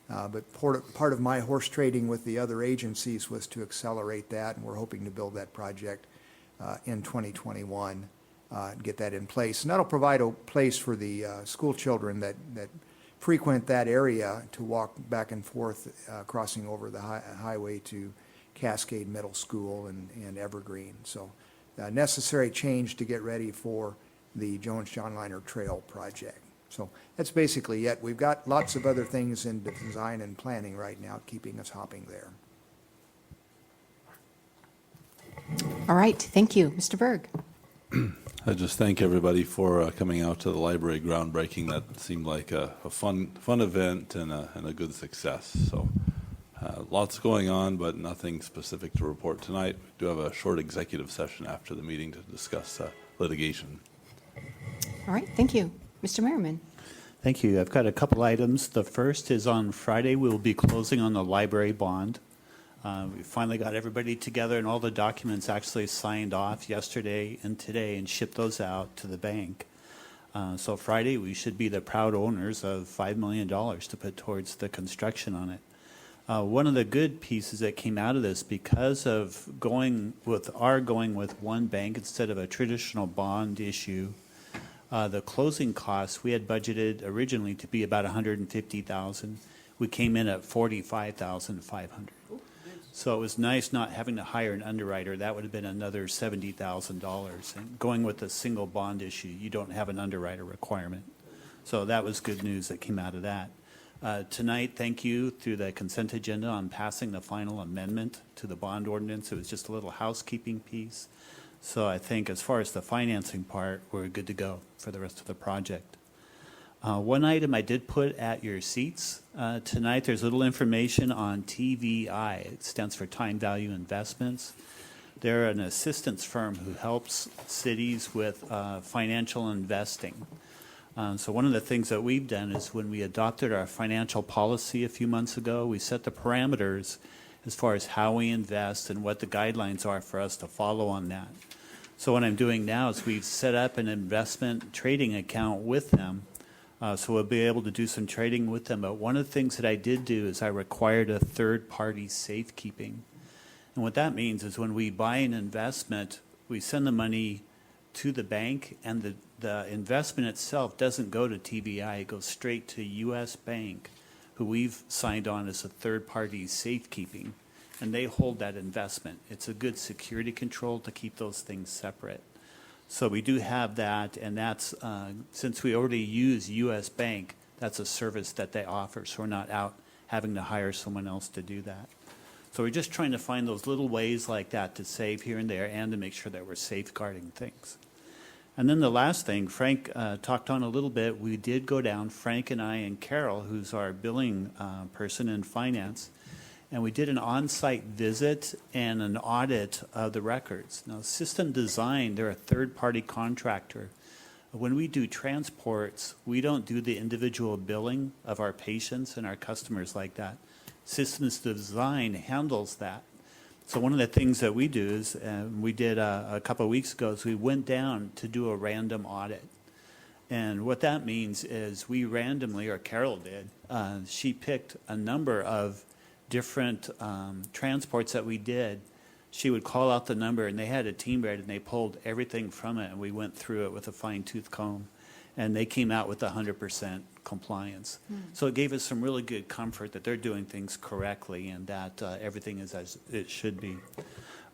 but part of my horse trading with the other agencies was to accelerate that, and we're hoping to build that project in 2021 and get that in place. And that'll provide a place for the school children that frequent that area to walk back and forth, crossing over the highway to Cascade Middle School and Evergreen. So necessary change to get ready for the Jones-John Liner Trail project. So that's basically it. We've got lots of other things in design and planning right now, keeping us hopping there. All right, thank you. Mr. Berg. I just thank everybody for coming out to the library groundbreaking. That seemed like a fun event and a good success. So lots going on, but nothing specific to report tonight. We do have a short executive session after the meeting to discuss litigation. All right, thank you. Mr. Merriman. Thank you. I've got a couple items. The first is on Friday, we will be closing on the library bond. We finally got everybody together and all the documents actually signed off yesterday and today and shipped those out to the bank. So Friday, we should be the proud owners of $5 million to put towards the construction on it. One of the good pieces that came out of this, because of going with one bank instead of a traditional bond issue, the closing costs, we had budgeted originally to be about $150,000. We came in at $45,500. So it was nice not having to hire an underwriter. That would have been another $70,000. And going with a single bond issue, you don't have an underwriter requirement. So that was good news that came out of that. Tonight, thank you through the consent agenda on passing the final amendment to the bond ordinance. It was just a little housekeeping piece. So I think as far as the financing part, we're good to go for the rest of the project. One item I did put at your seats tonight, there's a little information on TVI. It stands for Time Value Investments. They're an assistance firm who helps cities with financial investing. So one of the things that we've done is when we adopted our financial policy a few months ago, we set the parameters as far as how we invest and what the guidelines are for us to follow on that. So what I'm doing now is we've set up an investment trading account with them. So we'll be able to do some trading with them. But one of the things that I did do is I required a third-party safekeeping. And what that means is when we buy an investment, we send the money to the bank, and the investment itself doesn't go to TBI. It goes straight to U.S. Bank, who we've signed on as a third-party safekeeping. And they hold that investment. It's a good security control to keep those things separate. So we do have that, and that's, since we already use U.S. Bank, that's a service that they offer, so we're not out having to hire someone else to do that. So we're just trying to find those little ways like that to save here and there and to make sure that we're safeguarding things. And then the last thing, Frank talked on a little bit, we did go down, Frank and I and Carol, who's our billing person in finance, and we did an on-site visit and an audit of the records. Now, System Design, they're a third-party contractor. When we do transports, we don't do the individual billing of our patients and our customers like that. Systems Design handles that. So one of the things that we do is, we did a couple of weeks ago, is we went down to do a random audit. And what that means is we randomly, or Carol did, she picked a number of different transports that we did. She would call out the number, and they had a team ready, and they pulled everything from it, and we went through it with a fine-tooth comb, and they came out with 100% compliance. So it gave us some really good comfort that they're doing things correctly and that everything is as it should be.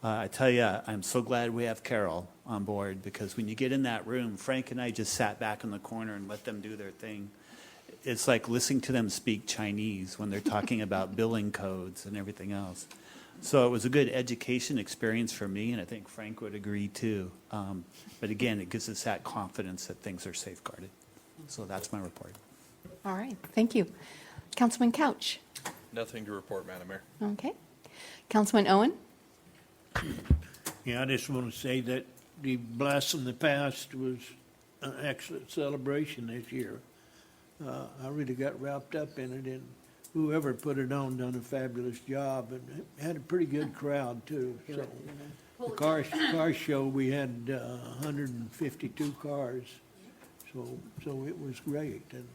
I tell you, I'm so glad we have Carol on board, because when you get in that room, Frank and I just sat back in the corner and let them do their thing. It's like listening to them speak Chinese when they're talking about billing codes and everything else. So it was a good education experience for me, and I think Frank would agree too. But again, it gives us that confidence that things are safeguarded. So that's my report. All right, thank you. Councilman Couch. Nothing to report, Madam Mayor. Okay. Councilman Owen. Yeah, I just want to say that the Blast from the Past was an excellent celebration this year. I really got wrapped up in it, and whoever put it on done a fabulous job, and had a pretty good crowd too. So The car show, we had 152 cars, so it was great. And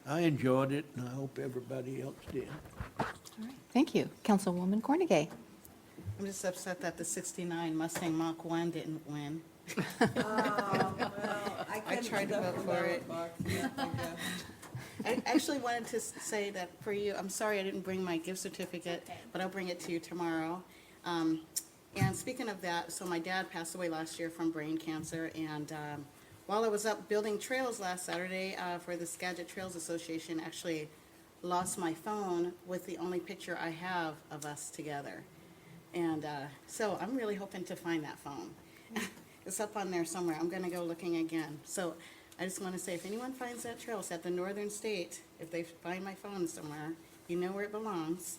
I enjoyed it, and I hope everybody else did. Thank you. Councilwoman Cornegay. I'm just upset that the 69 Mustang Mach 1 didn't win. I tried to vote for it. I actually wanted to say that for you, I'm sorry I didn't bring my gift certificate, but I'll bring it to you tomorrow. And speaking of that, so my dad passed away last year from brain cancer, and while I was up building trails last Saturday for the Skagit Trails Association, actually lost my phone with the only picture I have of us together. And so I'm really hoping to find that phone. It's up on there somewhere. I'm going to go looking again. So I just want to say, if anyone finds that trail, it's at the Northern State. If they find my phone somewhere, you know where it belongs.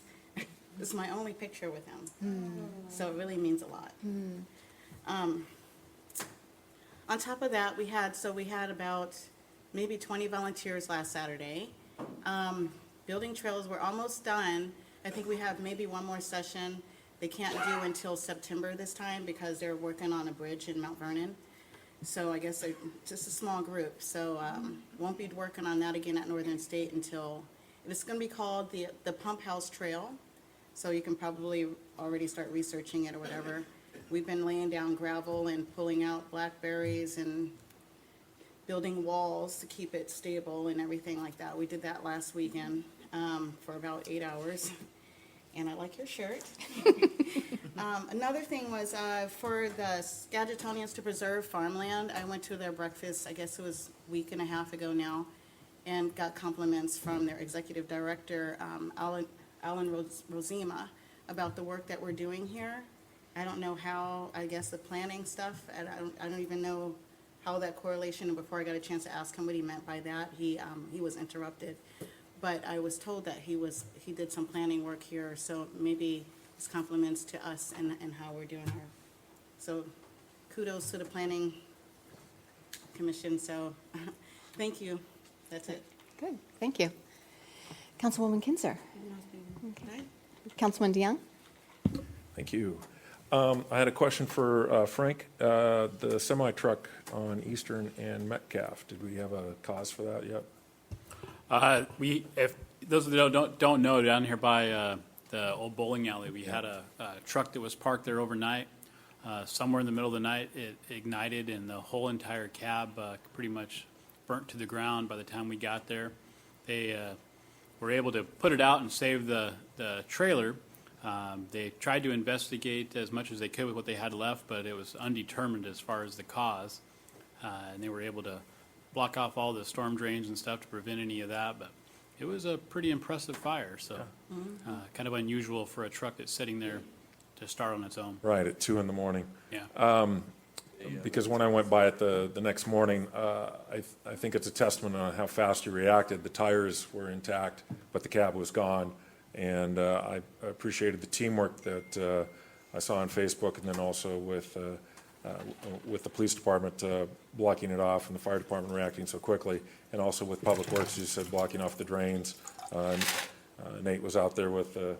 This is my only picture with him. So it really means a lot. On top of that, we had about maybe 20 volunteers last Saturday. Building trails, we're almost done. I think we have maybe one more session. They can't do until September this time because they're working on a bridge in Mount Vernon. So I guess they're just a small group. So won't be working on that again at Northern State until, it's going to be called the Pump House Trail. So you can probably already start researching it or whatever. We've been laying down gravel and pulling out blackberries and building walls to keep it stable and everything like that. We did that last weekend for about 8 hours. And I like your shirt. Another thing was for the Skagitonians to Preserve Farmland, I went to their breakfast, I guess it was a week and a half ago now, and got compliments from their executive director, Alan Rosima, about the work that we're doing here. I don't know how, I guess the planning stuff, and I don't even know how that correlation, and before I got a chance to ask him what he meant by that, he was interrupted. But I was told that he did some planning work here, so maybe it's compliments to us and how we're doing our, so kudos to the planning commission, so thank you. That's it. Good, thank you. Councilwoman Kinzer. Okay. Councilman DeYoung. Thank you. I had a question for Frank. The semi-truck on Eastern and Metcalf, did we have a cause for that yet? If those that don't know, down here by the old bowling alley, we had a truck that was parked there overnight. Somewhere in the middle of the night, it ignited, and the whole entire cab pretty much burnt to the ground by the time we got there. They were able to put it out and save the trailer. They tried to investigate as much as they could with what they had left, but it was undetermined as far as the cause. And they were able to block off all the storm drains and stuff to prevent any of that, but it was a pretty impressive fire, so kind of unusual for a truck that's sitting there to start on its own. Right, at 2 in the morning. Yeah. Because when I went by it the next morning, I think it's a testament on how fast you reacted. The tires were intact, but the cab was gone. And I appreciated the teamwork that I saw on Facebook, and then also with the police department blocking it off, and the fire department reacting so quickly, and also with Public Works, you said, blocking off the drains. Nate was out there with the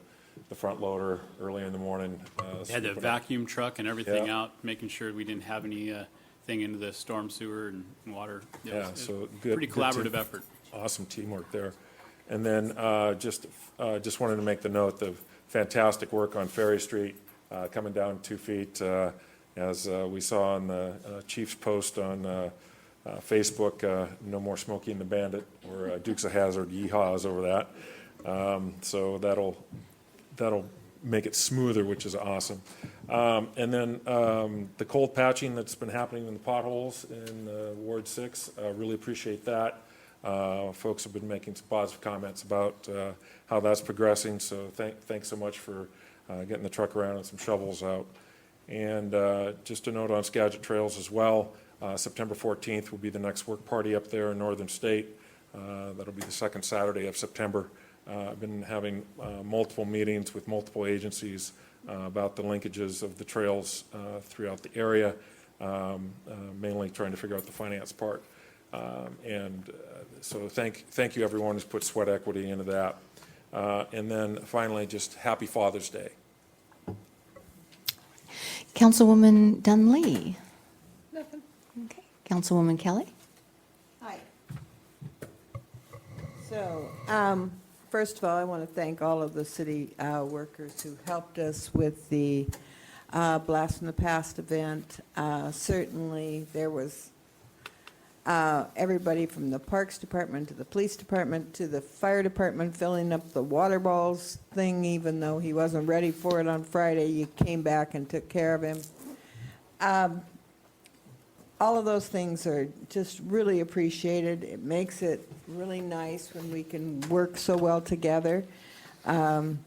front loader early in the morning. They had the vacuum truck and everything out, making sure we didn't have anything into the storm sewer and water. So good. Pretty collaborative effort. Awesome teamwork there. And then just wanted to make the note of fantastic work on Ferry Street, coming down 2 feet. As we saw on the chief's post on Facebook, no more Smokey and the Bandit, or Dukes of Hazzard yeehaws over that. So that'll make it smoother, which is awesome. And then the cold patching that's been happening in the potholes in Ward 6, really appreciate that. Folks have been making some positive comments about how that's progressing, so thanks so much for getting the truck around and some shovels out. And just a note on Skagit Trails as well, September 14th will be the next work party up there in Northern State. That'll be the second Saturday of September. I've been having multiple meetings with multiple agencies about the linkages of the trails throughout the area, mainly trying to figure out the finance part. So thank you everyone who's put sweat equity into that. And then finally, just happy Father's Day. Councilwoman Dunlea. Nothing. Okay. Councilwoman Kelly. Hi. So, first of all, I want to thank all of the city workers who helped us with the Blast from the Past event. Certainly, there was everybody from the Parks Department to the Police Department to the Fire Department filling up the water balls thing, even though he wasn't ready for it on Friday. You came back and took care of him. All of those things are just really appreciated. It makes it really nice when we can work so well together. Aaron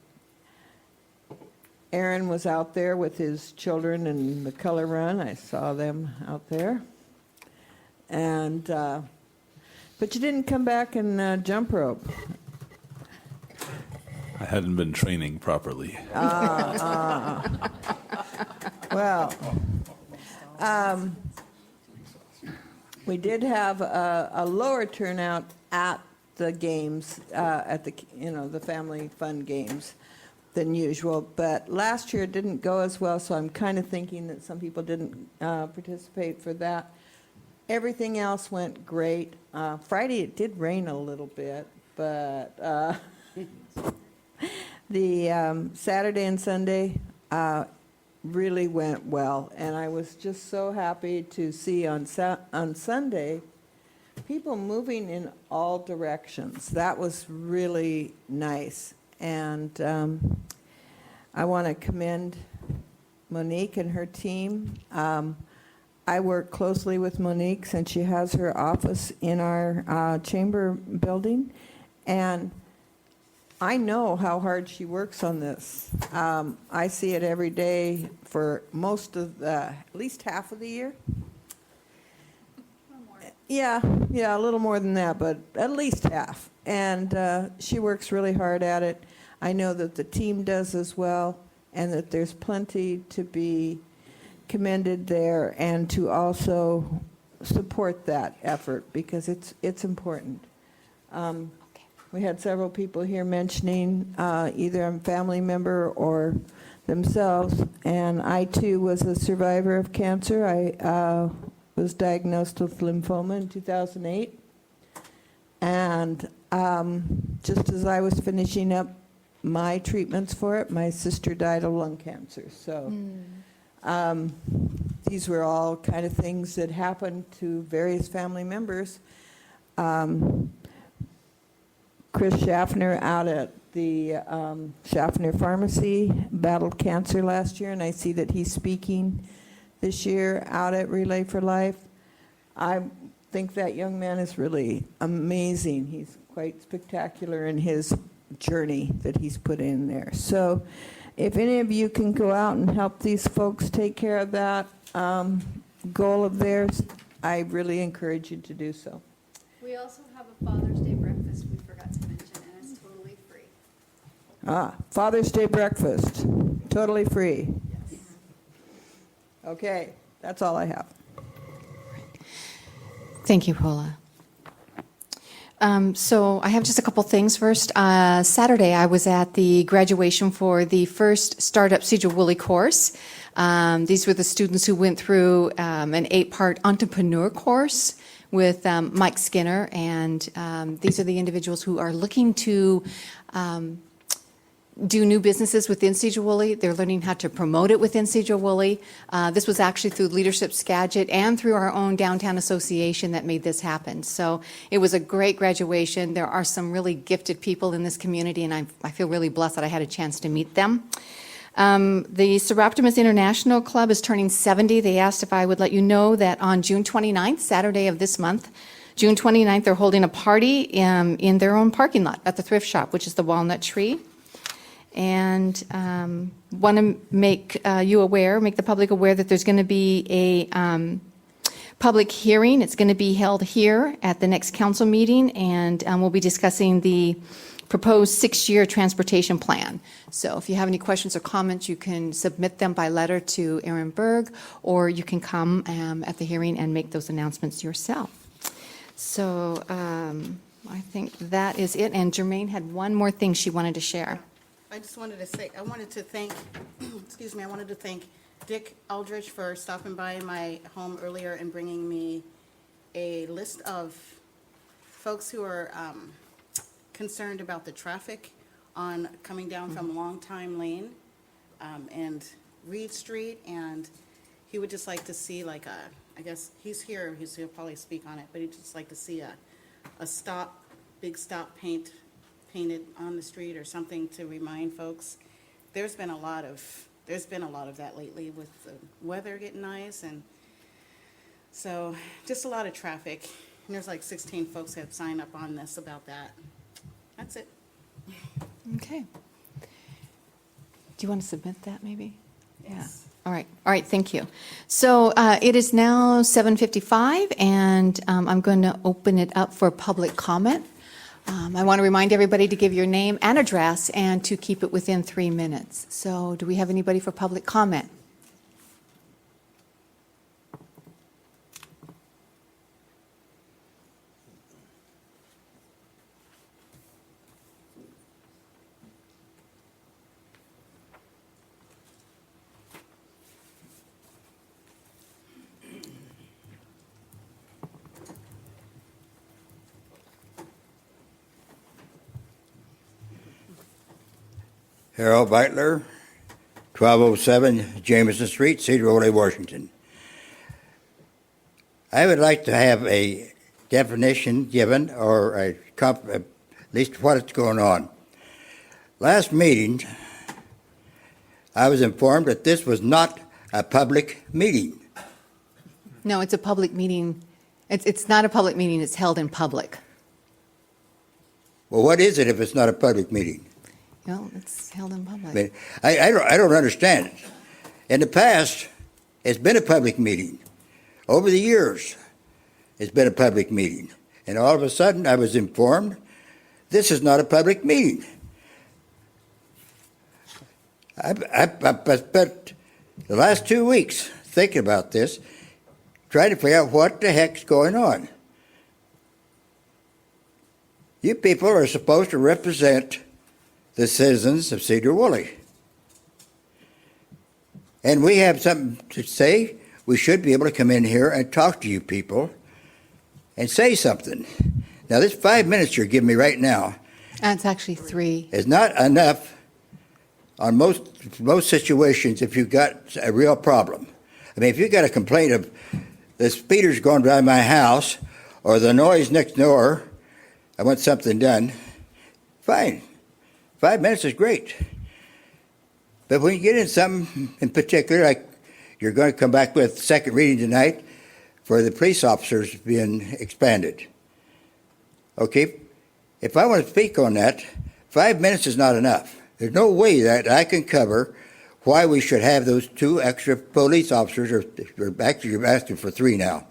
was out there with his children in the color run. I saw them out there. And, but you didn't come back and jump rope. I hadn't been training properly. Well, we did have a lower turnout at the games, at the, the family fun games than usual, but last year it didn't go as well, so I'm kind of thinking that some people didn't participate for that. Everything else went great. Friday it did rain a little bit, but the Saturday and Sunday really went well, and I was just so happy to see on Sunday people moving in all directions. That was really nice, and I want to commend Monique and her team. I work closely with Monique since she has her office in our chamber building, and I know how hard she works on this. I see it every day for most of at least half of the year. Yeah, a little more than that, but at least half. And she works really hard at it. I know that the team does as well, and that there's plenty to be commended there, and to also support that effort because it's important. We had several people here mentioning either a family member or themselves, and I too was a survivor of cancer. I was diagnosed with lymphoma in 2008, and just as I was finishing up my treatments for it, my sister died of lung cancer. So these were all kind of things that happened to various family members. Chris Schaffner out at the Schaffner Pharmacy battled cancer last year, and I see that he's speaking this year out at Relay for Life. I think that young man is really amazing. He's quite spectacular in his journey that he's put in there. So if any of you can go out and help these folks take care of that goal of theirs, I really encourage you to do so. We also have a Father's Day breakfast we forgot to mention, and it's totally free. Father's Day breakfast, totally free. Yes. Okay, that's all I have. Thank you, Paula. So I have just a couple things. First, Saturday I was at the graduation for the first Startup Sedro-Woolley course. These were the students who went through an 8-part entrepreneur course with Mike Skinner, and these are the individuals who are looking to do new businesses within Sedro-Woolley. They're learning how to promote it within Sedro-Woolley. This was actually through Leadership Skagit and through our own downtown association that made this happen. So it was a great graduation. There are some really gifted people in this community, and I feel really blessed that I had a chance to meet them. The Seroptimus International Club is turning 70. They asked if I would let you know that on June 29th, Saturday of this month, June 29th, they're holding a party in their own parking lot at the thrift shop, which is the Walnut Tree. And want to make the public aware that there's going to be a public hearing. It's going to be held here at the next council meeting, and we'll be discussing the proposed 6-year transportation plan. So if you have any questions or comments, you can submit them by letter to Aaron Berg, or you can come at the hearing and make those announcements yourself. So I think that is it. And Jermaine had one more thing she wanted to share. I just wanted to say, I wanted to thank Dick Aldrich for stopping by my home earlier and bringing me a list of folks who are concerned about the traffic on coming down from Long Time Lane and Reed Street, and he would just like to see like a, I guess he's here, he'll probably speak on it, but he'd just like to see a stop, big stop painted on the street or something to remind folks. There's been a lot of that lately with the weather getting nice, and so just a lot of traffic. And there's like 16 folks that have signed up on this about that. That's it. Okay. Do you want to submit that maybe? Yes. Yeah. All right, thank you. So it is now 7:55, and I'm going to open it up for public comment. I want to remind everybody to give your name and address and to keep it within 3 minutes. So do we have anybody for public comment? Harold Beitler, 1207 Jameson Street, Sedro-Woolley, Washington. I would like to have a definition given, or at least what's going on. Last meeting, I was informed that this was not a public meeting. No, it's a public meeting. It's not a public meeting, it's held in public. Well, what is it if it's not a public meeting? No, it's held in public. I mean, I don't understand it. In the past, it's been a public meeting. Over the years, it's been a public meeting. And all of a sudden, I was informed, this is not a public meeting. I spent the last 2 weeks thinking about this, trying to figure out what the heck's going on. You people are supposed to represent the citizens of Sedro-Woolley. And we have something to say. We should be able to come in here and talk to you people and say something. Now, this 5 minutes you're giving me right now It's actually 3. is not enough on most situations if you've got a real problem. I mean, if you've got a complaint of the speeders going by my house or the noise next door, I want something done, fine. 5 minutes is great. But when you get in something in particular, like you're going to come back with second reading tonight for the police officers being expanded. Okay, if I want to speak on that, 5 minutes is not enough. There's no way that I can cover why we should have those 2 extra police officers, or actually you're asking for 3 now.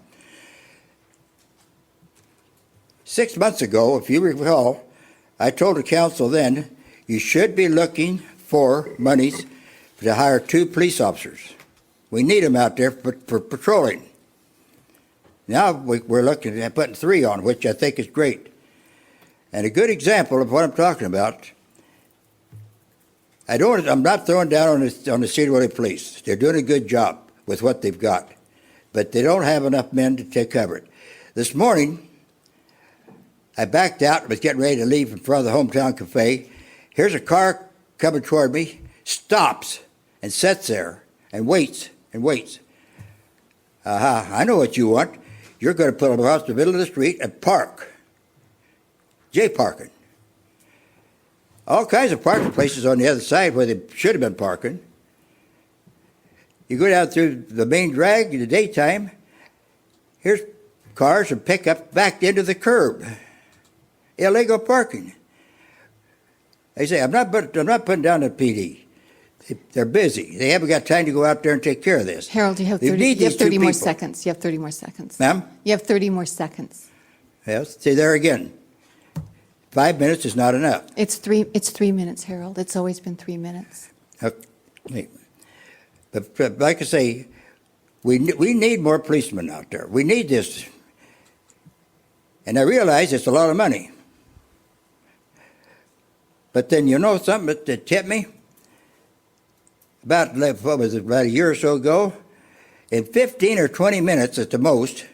6 months ago, if you recall, I told the council then, you should be looking for monies to hire 2 police officers. We need them out there for patrolling. Now we're looking at putting 3 on, which I think is great. And a good example of what I'm talking about, I'm not throwing down on the Sedro-Woolley police. They're doing a good job with what they've got, but they don't have enough men to take cover it. This morning, I backed out and was getting ready to leave in front of the Hometown Cafe. Here's a car coming toward me, stops and sits there and waits and waits. I know what you want. You're going to put them across the middle of the street and park. J-parking. All kinds of parking places on the other side where they should have been parking. You go down through the main drag in the daytime, here's cars and pickups backed into the curb. Illegal parking. They say, I'm not putting down the PD. They're busy. They haven't got time to go out there and take care of this. Harold, you have 30 more seconds. You have 30 more seconds. Ma'am? You have 30 more seconds. Yes, see there again. 5 minutes is not enough. It's 3 minutes, Harold. It's always been 3 minutes. Okay. But like I say, we need more policemen out there. We need this. And I realize it's a lot of money. But then you know something that tipped me? about a year or so ago. In 15 or 20 minutes at the most,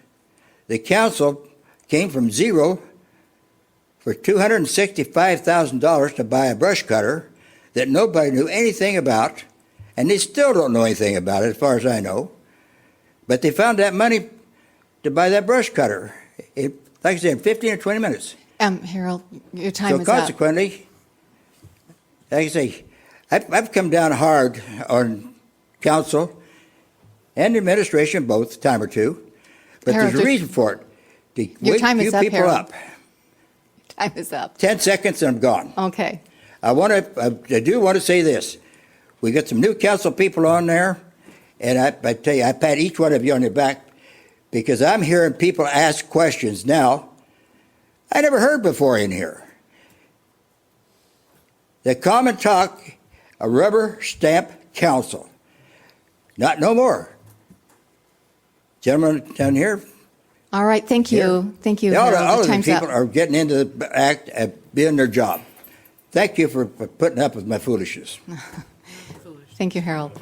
the council came from zero for $265,000 to buy a brush cutter that nobody knew anything about, and they still don't know anything about it as far as I know. But they found that money to buy that brush cutter, like I said, in 15 or 20 minutes. Harold, your time So is up. consequently, like I say, I've come down hard on council and administration both, a time or two, but Harold, there's a reason for it. To Your wake time is you up, people Harold. up. Time is up. 10 seconds and I'm gone. Okay. I do want to say this. We got some new council people on there, and I tell you, I pat each one of you on your back because I'm hearing people ask questions now I never heard before in here. The common talk, a rubber stamp council. No more. Gentlemen down here, All right, thank you. Thank you, Harold. all The of the time's people up. are getting into the act of doing their job. Thank you for putting up with my foolishness. Thank you, Harold.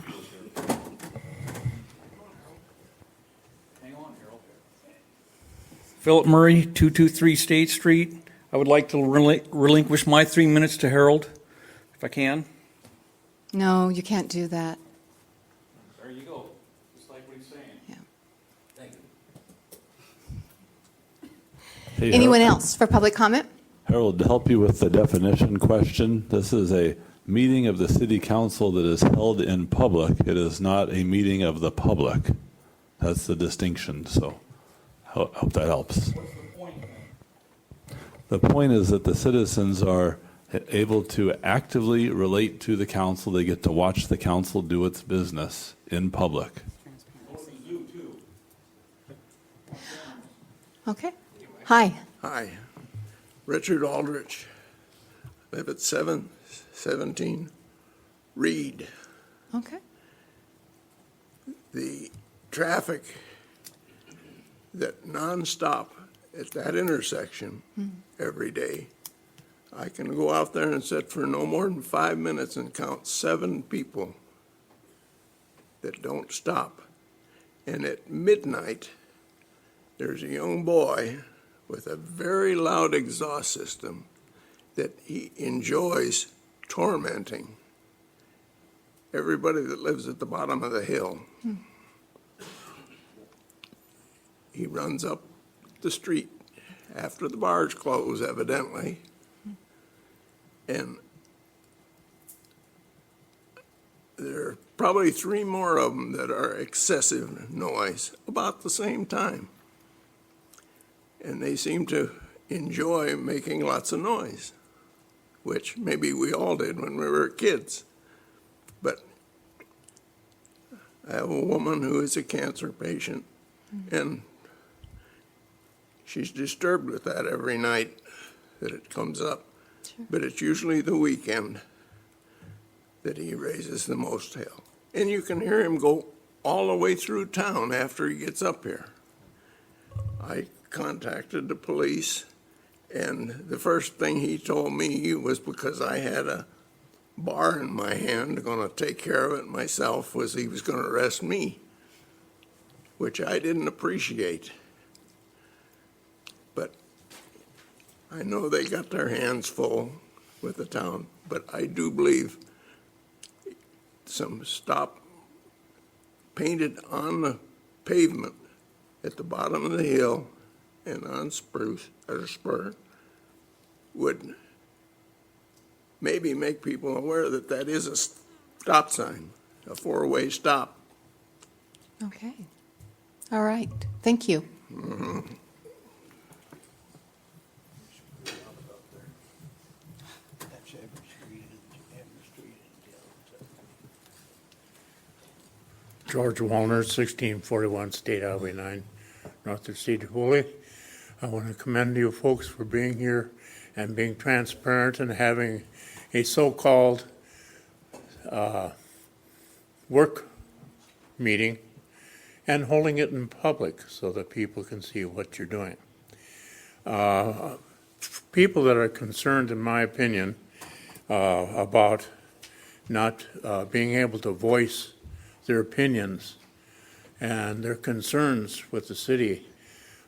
Philip Murray, 223 State Street. I would like to relinquish my 3 minutes to Harold, if I can. No, you can't do that. There you go, just like what he's saying. Yeah. Thank you. Hey, Anyone Harold. else for public comment? Harold, to help you with the definition question, this is a meeting of the city council that is held in public. It is not a meeting of the public. That's the distinction, so I hope that helps. The point is that the citizens are able to actively relate to the council. They get to watch the council do its business in public. Okay. Hi. Hi, Richard Aldrich. Live at 717 Reed. Okay. The traffic that nonstop at that intersection every day, I can go out there and sit for no more than 5 minutes and count 7 people that don't stop. And at midnight, there's a young boy with a very loud exhaust system that he enjoys tormenting everybody that lives at the bottom of the hill. He runs up the street after the bars close, evidently, and there are probably 3 more of them that are excessive noise about the same time. And they seem to enjoy making lots of noise, which maybe we all did when we were kids. But I have a woman who is a cancer patient, and she's disturbed with that every night that it comes up. Sure. But it's usually the weekend that he raises the most hell. And you can hear him go all the way through town after he gets up here. I contacted the police, and the first thing he told me was because I had a bar in my hand, going to take care of it myself, was he was going to arrest me, which I didn't appreciate. But I know they got their hands full with the town, but I do believe some stop painted on the pavement at the bottom of the hill and on Spur would maybe make people aware that that is a stop sign, a 4-way stop. Okay. All right. Thank you. George Wallner, 1641 State Highway 9, north of Sedro-Woolley. I want to commend you folks for being here and being transparent and having a so-called work meeting and holding it in public so that people can see what you're doing. People that are concerned, in my opinion, about not being able to voice their opinions and their concerns with the city.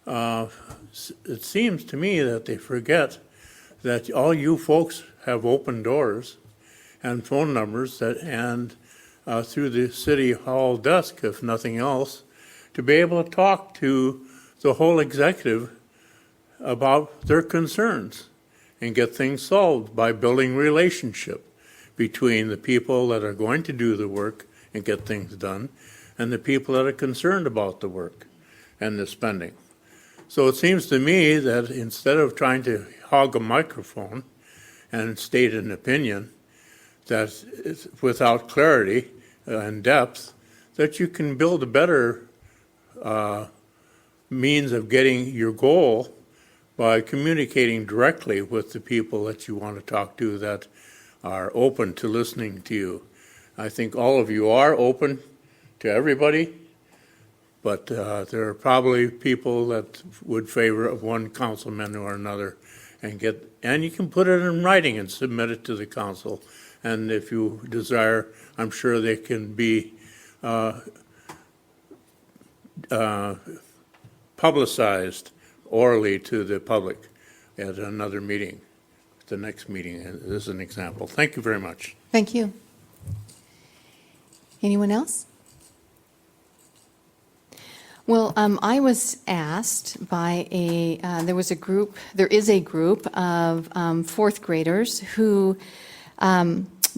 It seems to me that they forget that all you folks have open doors and phone numbers and through the city hall desk, if nothing else, to be able to talk to the whole executive about their concerns and get things solved by building relationship between the people that are going to do the work and get things done and the people that are concerned about the work and the spending. So it seems to me that instead of trying to hog a microphone and state an opinion that is without clarity and depth, that you can build a better means of getting your goal by communicating directly with the people that you want to talk to that are open to listening to you. I think all of you are open to everybody, but there are probably people that would favor one councilman or another, and you can put it in writing and submit it to the council. And if you desire, I'm sure they can be publicized orally to the public at another meeting, the next meeting, as an example. Thank you very much. Thank you. Anyone else? Well, I was asked by there is a group of fourth graders who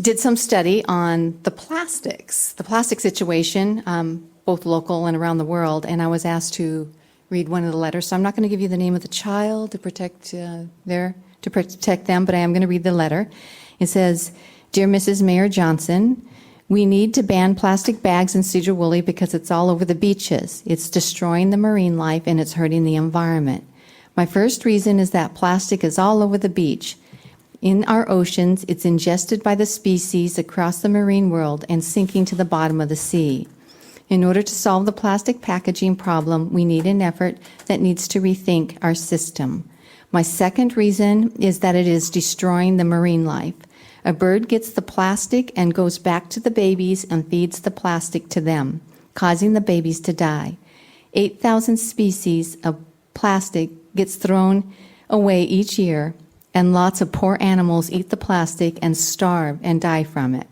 did some study on the plastic situation, both local and around the world, and I was asked to read one of the letters. So I'm not going to give you the name of the child to protect them, but I am going to read the letter. It says, "Dear Mrs. Mayor Johnson, we need to ban plastic bags in Sedro-Woolley because it's all over the beaches. It's destroying the marine life and it's hurting the environment. My first reason is that plastic is all over the beach. In our oceans, it's ingested by the species across the marine world and sinking to the bottom of the sea. In order to solve the plastic packaging problem, we need an effort that needs to rethink our system. My second reason is that it is destroying the marine life. A bird gets the plastic and goes back to the babies and feeds the plastic to them, causing the babies to die. 8,000 species of plastic gets thrown away each year, and lots of poor animals eat the plastic and starve and die from it.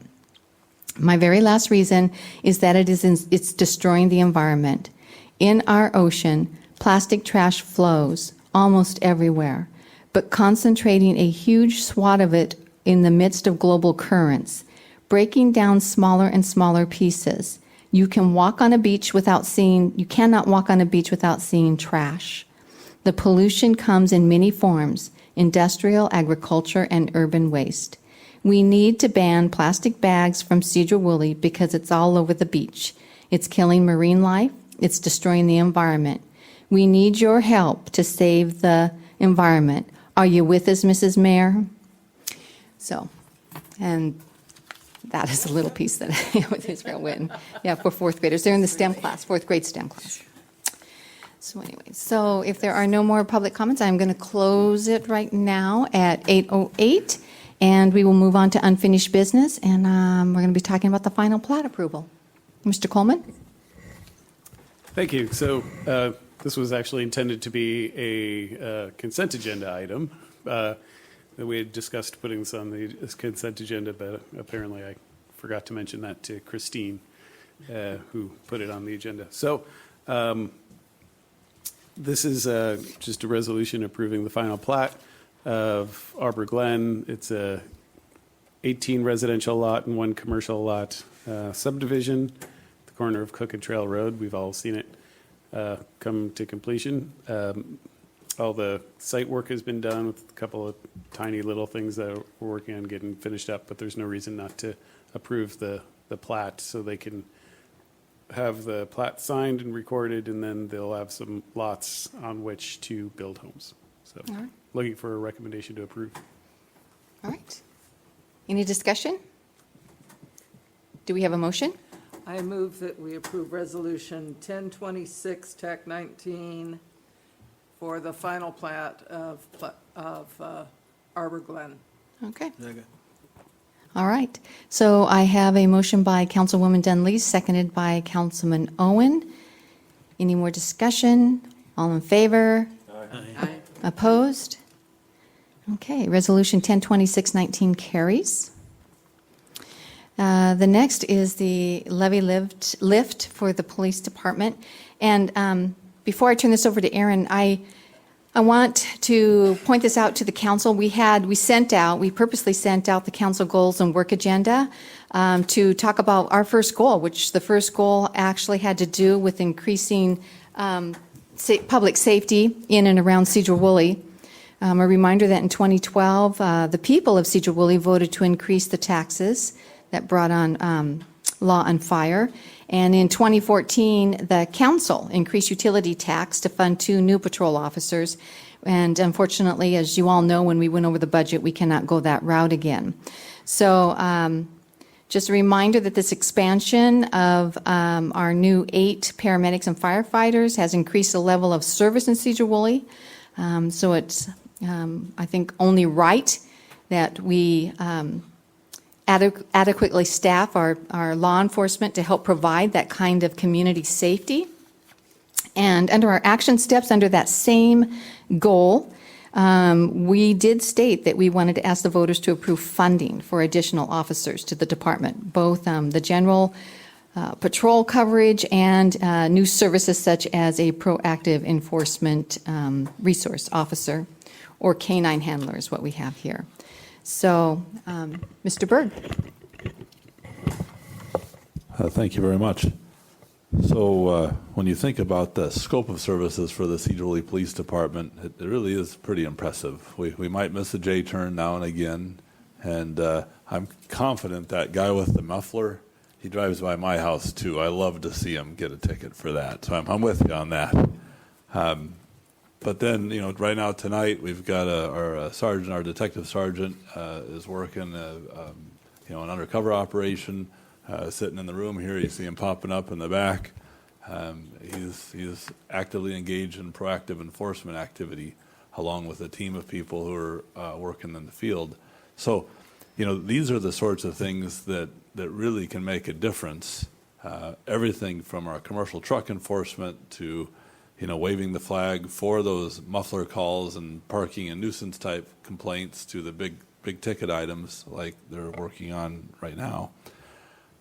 My very last reason is that it's destroying the environment. In our ocean, plastic trash flows almost everywhere, but concentrating a huge swath of it in the midst of global currents, breaking down smaller and smaller pieces. You cannot walk on a beach without seeing trash. The pollution comes in many forms: industrial, agriculture, and urban waste. We need to ban plastic bags from Sedro-Woolley because it's all over the beach. It's killing marine life. It's destroying the environment. We need your help to save the environment. Are you with us, Mrs. Mayor?" So, and that is a little piece that with Israel Witten. Yeah, for fourth graders. They're in the STEM class, fourth grade STEM class. So anyway, so if there are no more public comments, I'm going to close it right now at 8:08. And we will move on to unfinished business, and we're going to be talking about the final plat approval. Mr. Coleman? Thank you. So this was actually intended to be a consent agenda item. That we had discussed putting this on the consent agenda, but apparently I forgot to mention that to Christine, who put it on the agenda. So this is just a resolution approving the final plat of Arbor Glen. It's a 18 residential lot and 1 commercial lot subdivision at the corner of Cook and Trail Road. We've all seen it come to completion. All the site work has been done with a couple of tiny little things that we're working on getting finished up, but there's no reason not to approve the plat, so they can have the plat signed and recorded, and then they'll have some lots on which to build homes. So All right. looking for a recommendation to approve. All right. Any discussion? Do we have a motion? I move that we approve Resolution 1026, TAC 19, for the final plat of Arbor Glen. Okay. All right. So I have a motion by Councilwoman Dunleavy, seconded by Councilman Owen. Any more discussion? All in favor? Aye. Opposed? Okay, Resolution 102619 carries. The next is the levy lift for the police department. And before I turn this over to Aaron, I want to point this out to the council. We purposely sent out the council goals and work agenda to talk about our first goal, which the first goal actually had to do with increasing public safety in and around Sedro-Woolley. A reminder that in 2012, the people of Sedro-Woolley voted to increase the taxes that brought on law on fire. And in 2014, the council increased utility tax to fund 2 new patrol officers. And unfortunately, as you all know, when we went over the budget, we cannot go that route again. So just a reminder that this expansion of our new 8 paramedics and firefighters has increased the level of service in Sedro-Woolley. So it's, I think, only right that we adequately staff our law enforcement to help provide that kind of community safety. And under our action steps, under that same goal, we did state that we wanted to ask the voters to approve funding for additional officers to the department, both the general patrol coverage and new services such as a proactive enforcement resource officer, or canine handler is what we have here. So, Mr. Berg. Thank you very much. So when you think about the scope of services for the Sedro-Woolley Police Department, it really is pretty impressive. We might miss a J-turn now and again, and I'm confident that guy with the muffler, he drives by my house too. I love to see him get a ticket for that, so I'm with you on that. But then, right now tonight we've got our sergeant, our detective sergeant, is working, an undercover operation, sitting in the room here. You see him popping up in the back. He's actively engaged in proactive enforcement activity, along with a team of people who are working in the field. So, these are the sorts of things that really can make a difference. Everything from our commercial truck enforcement to waving the flag for those muffler calls and parking and nuisance type complaints to the big ticket items like they're working on right now.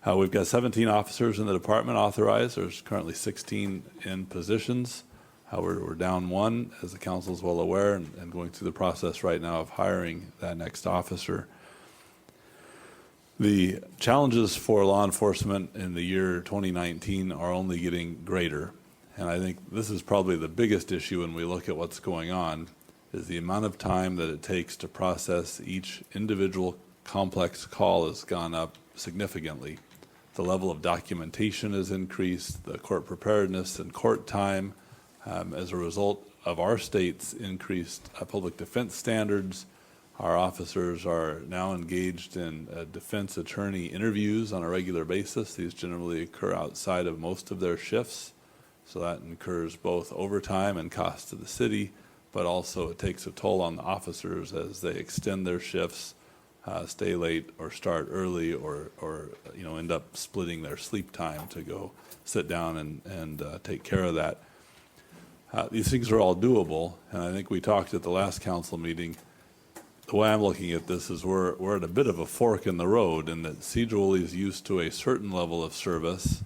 We've got 17 officers in the department authorized. There's currently 16 in positions. We're down 1, as the council is well aware, and going through the process right now of hiring that next officer. The challenges for law enforcement in the year 2019 are only getting greater. And I think this is probably the biggest issue when we look at what's going on, is the amount of time that it takes to process each individual complex call has gone up significantly. The level of documentation has increased, the court preparedness and court time, as a result of our state's increased public defense standards. Our officers are now engaged in defense attorney interviews on a regular basis. These generally occur outside of most of their shifts. So that incurs both overtime and cost to the city, but also it takes a toll on the officers as they extend their shifts, stay late or start early, or end up splitting their sleep time to go sit down and take care of that. These things are all doable, and I think we talked at the last council meeting. The way I'm looking at this is we're at a bit of a fork in the road, in that Sedro-Woolley is used to a certain level of service.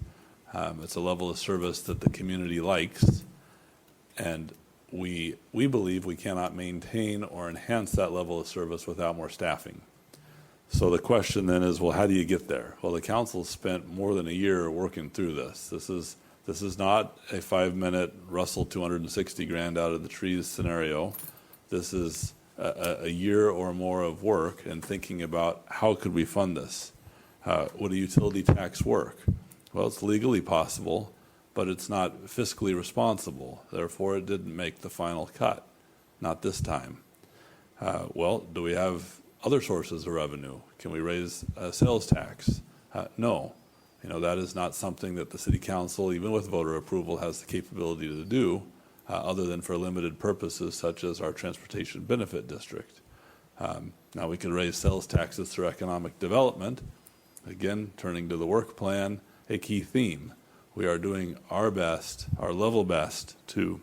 It's a level of service that the community likes, and we believe we cannot maintain or enhance that level of service without more staffing. So the question then is, well, how do you get there? Well, the council spent more than a year working through this. This is not a 5-minute rustle 260 grand out of the trees scenario. This is a year or more of work and thinking about how could we fund this. Would a utility tax work? Well, it's legally possible, but it's not fiscally responsible. Therefore, it didn't make the final cut. Not this time. Well, do we have other sources of revenue? Can we raise sales tax? No. That is not something that the city council, even with voter approval, has the capability to do, other than for limited purposes such as our transportation benefit district. Now, we could raise sales taxes through economic development. Again, turning to the work plan, a key theme. We are doing our best, our level best, to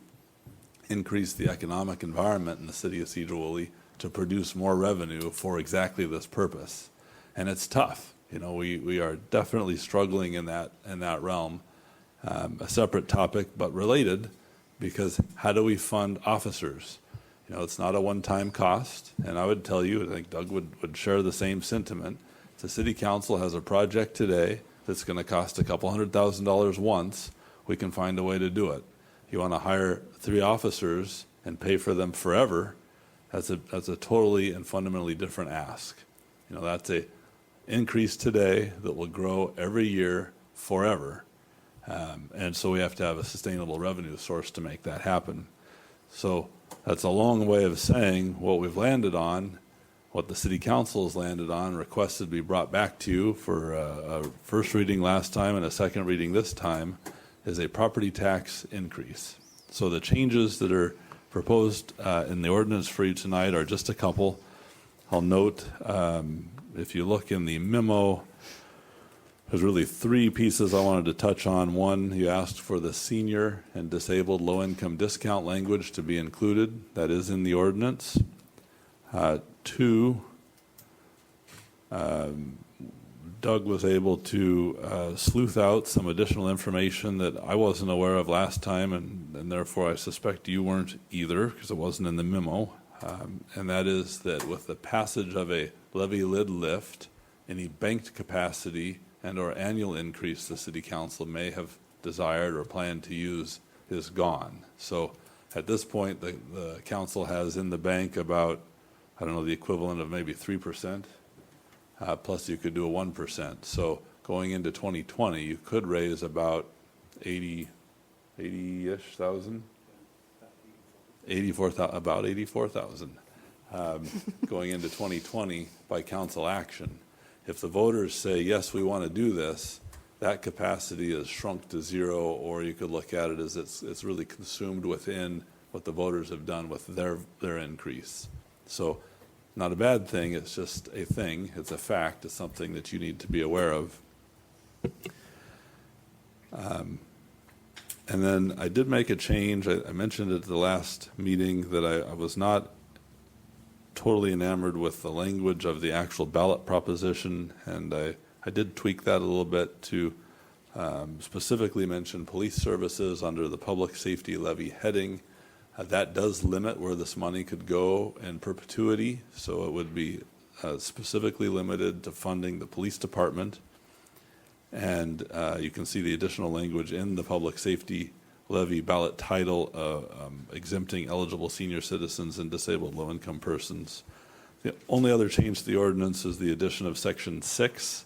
increase the economic environment in the city of Sedro-Woolley to produce more revenue for exactly this purpose. And it's tough. You know, we are definitely struggling in that realm. A separate topic, but related, because how do we fund officers? You know, it's not a one-time cost, and I would tell you, I think Doug would share the same sentiment. The city council has a project today that's going to cost a couple $100,000 once. We can find a way to do it. You want to hire 3 officers and pay for them forever, that's a totally and fundamentally different ask. You know, that's a increase today that will grow every year forever. And so we have to have a sustainable revenue source to make that happen. So that's a long way of saying what we've landed on, what the city council has landed on, requested to be brought back to you for a first reading last time and a second reading this time, is a property tax increase. So the changes that are proposed in the ordinance for you tonight are just a couple. I'll note, if you look in the memo, there's really 3 pieces I wanted to touch on. One, you asked for the senior and disabled low-income discount language to be included. That is in the ordinance. 2, Doug was able to sleuth out some additional information that I wasn't aware of last time, and therefore I suspect you weren't either, because it wasn't in the memo. And that is that with the passage of a levy lid lift, any banked capacity and or annual increase the city council may have desired or planned to use is gone. So at this point, the council has in the bank about, I don't know, the equivalent of maybe 3%, plus you could do a 1%. So going into 2020, you could raise about 80-ish thousand? 84,000, about 84,000 going into 2020 by council action. If the voters say, yes, we want to do this, that capacity is shrunk to 0, or you could look at it as it's really consumed within what the voters have done with their increase. So not a bad thing, it's just a thing, it's a fact, it's something that you need to be aware of. And then I did make a change. I mentioned at the last meeting that I was not totally enamored with the language of the actual ballot proposition, and I did tweak that a little bit to specifically mention police services under the public safety levy heading. That does limit where this money could go in perpetuity, so it would be specifically limited to funding the police department. And you can see the additional language in the public safety levy ballot title, exempting eligible senior citizens and disabled low-income persons. The only other change to the ordinance is the addition of section 6.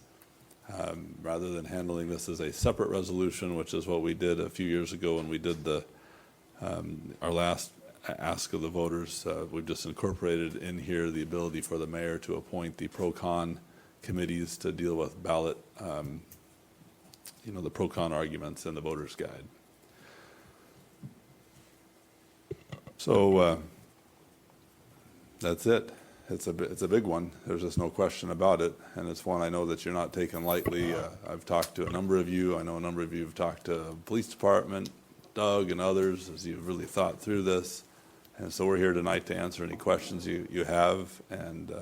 Rather than handling this as a separate resolution, which is what we did a few years ago when we did our last ask of the voters, we've just incorporated in here the ability for the mayor to appoint the pro-con committees to deal with ballot, the pro-con arguments in the voter's guide. So that's it. It's a big one. There's just no question about it, and it's one I know that you're not taking lightly. I've talked to a number of you. I know a number of you have talked to the police department, Doug, and others as you've really thought through this. And so we're here tonight to answer any questions you have and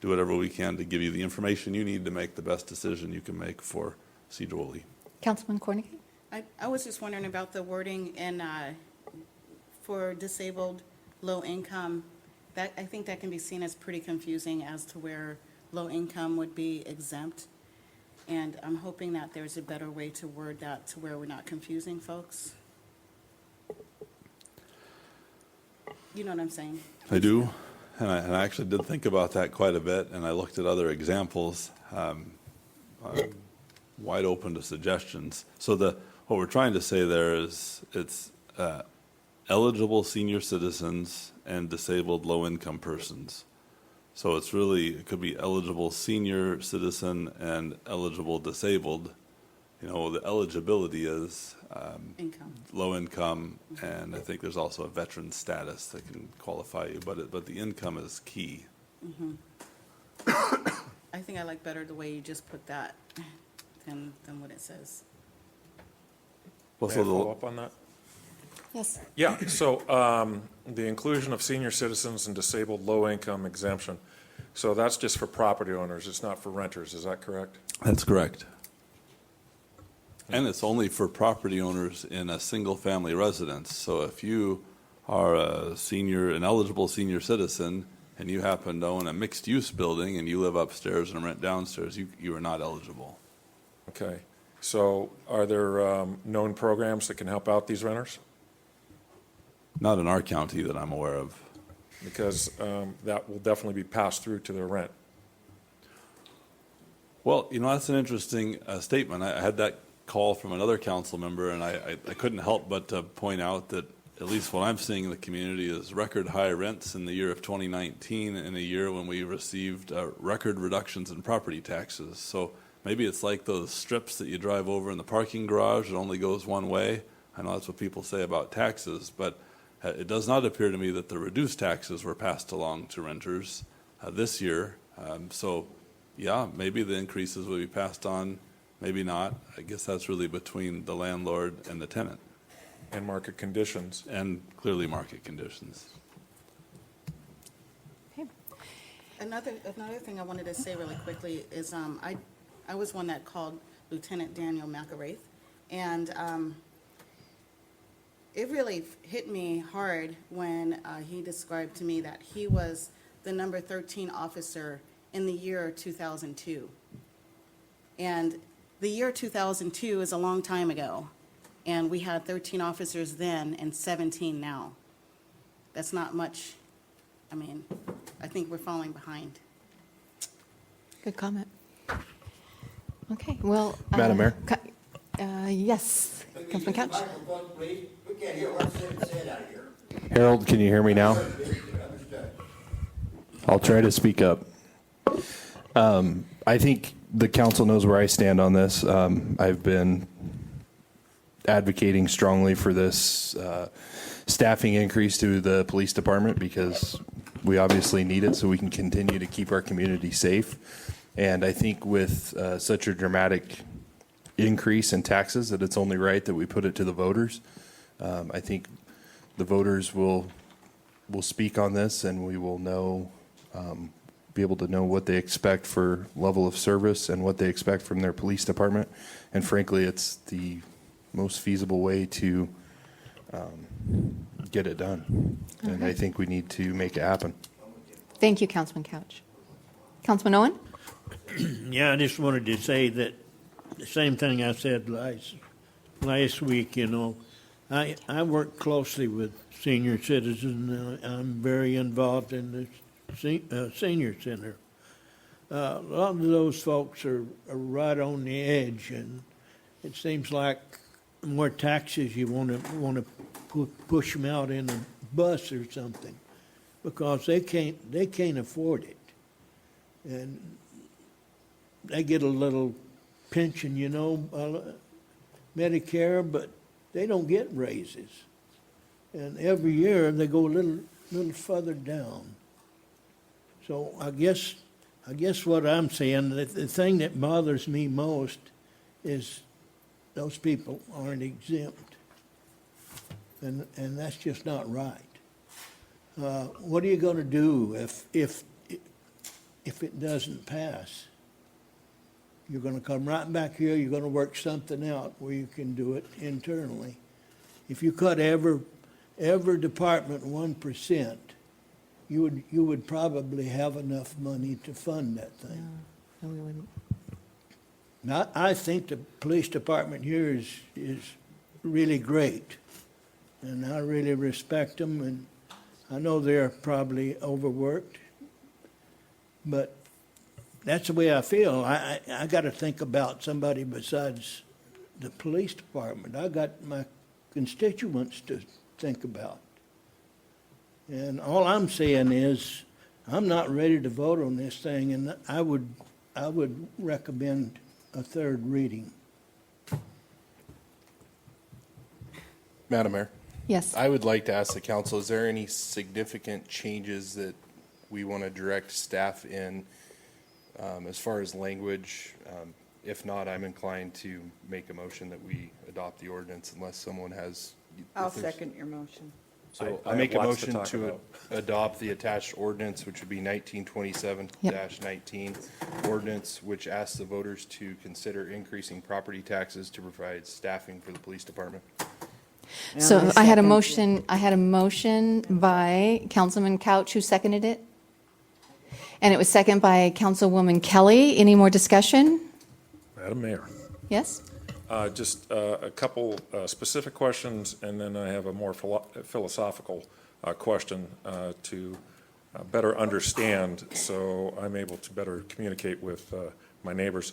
do whatever we can to give you the information you need to make the best decision you can make for Sedro-Woolley. Councilman Cornigan? I was just wondering about the wording in for disabled, low income. That I think that can be seen as pretty confusing as to where low income would be exempt. And I'm hoping that there's a better way to word that to where we're not confusing folks. You know what I'm saying? I do, and I actually did think about that quite a bit, and I looked at other examples. I'm wide open to suggestions. So what we're trying to say there is it's eligible senior citizens and disabled low-income persons. So it could be eligible senior citizen and eligible disabled. The eligibility is low income, and I think there's also a veteran status that can qualify you, but the income is key. I think I like better the way you just put that than what it says. May I follow up on that? Yes. Yeah, so the inclusion of senior citizens and disabled low-income exemption, so that's just for property owners, it's not for renters, is that correct? That's correct. And it's only for property owners in a single-family residence. So if you are an eligible senior citizen, and you happen to own a mixed-use building and you live upstairs and rent downstairs, you are not eligible. Okay, so are there known programs that can help out these renters? Not in our county that I'm aware of. Because that will definitely be passed through to their rent. Well, that's an interesting statement. I had that call from another council member, and I couldn't help but to point out that at least what I'm seeing in the community is record high rents in the year of 2019, in a year when we received record reductions in property taxes. So maybe it's like those strips that you drive over in the parking garage. It only goes one way. I know that's what people say about taxes, but it does not appear to me that the reduced taxes were passed along to renters this year. So, yeah, maybe the increases will be passed on, maybe not. I guess that's really between the landlord and the tenant. And market conditions. And clearly market conditions. Another thing I wanted to say really quickly is I was one that called Lieutenant Daniel McArath, and it really hit me hard when he described to me that he was the number 13 officer in the year 2002. And the year 2002 is a long time ago, and we had 13 officers then and 17 now. That's not much. I mean, I think we're falling behind. Good comment. Okay, well. Madam Mayor? Yes, Councilman Couch. We can't hear what's said out here. Harold, can you hear me now? I'll try to speak up. I think the council knows where I stand on this. I've been advocating strongly for this staffing increase to the police department because we obviously need it so we can continue to keep our community safe. And I think with such a dramatic increase in taxes that it's only right that we put it to the voters. I think the voters will speak on this, and we will know, be able to know what they expect for level of service and what they expect from their police department. And frankly, it's the most feasible way to get it done. And I think we need to make it happen. Thank you, Councilman Couch. Councilman Owen? Yeah, I just wanted to say that the same thing I said last week, I work closely with senior citizens. I'm very involved in the senior center. A lot of those folks are right on the edge, and it seems like more taxes, you want to push them out in a bus or something because they can't afford it, and they get a little pension, Medicare, but they don't get raises. And every year they go a little further down. So I guess what I'm saying, the thing that bothers me most is those people aren't exempt. And that's just not right. What are you going to do if it doesn't pass? You're going to come right back here, you're going to work something out where you can do it internally. If you cut every department 1%, you would probably have enough money to fund that thing. No, we wouldn't. Now, I think the police department here is really great, and I really respect them, and I know they're probably overworked, but that's the way I feel. I got to think about somebody besides the police department. I got my constituents to think about. And all I'm saying is I'm not ready to vote on this thing, and I would recommend a third reading. Madam Mayor? Yes. I would like to ask the council, is there any significant changes that we want to direct staff in. As far as language, if not, I'm inclined to make a motion that we adopt the ordinance unless someone has. I'll if there's- second your motion. So I I make a have lots to motion talk to about. adopt the attached ordinance, which would be 1927-19, ordinance which asks the voters to consider increasing property taxes to provide staffing for the police department. So I had a motion by Councilman Couch, who seconded it. And it was seconded by Councilwoman Kelly. Any more discussion? Madam Mayor. Yes? Just a couple specific questions, and then I have a more philosophical question to better understand, so I'm able to better communicate with my neighbors.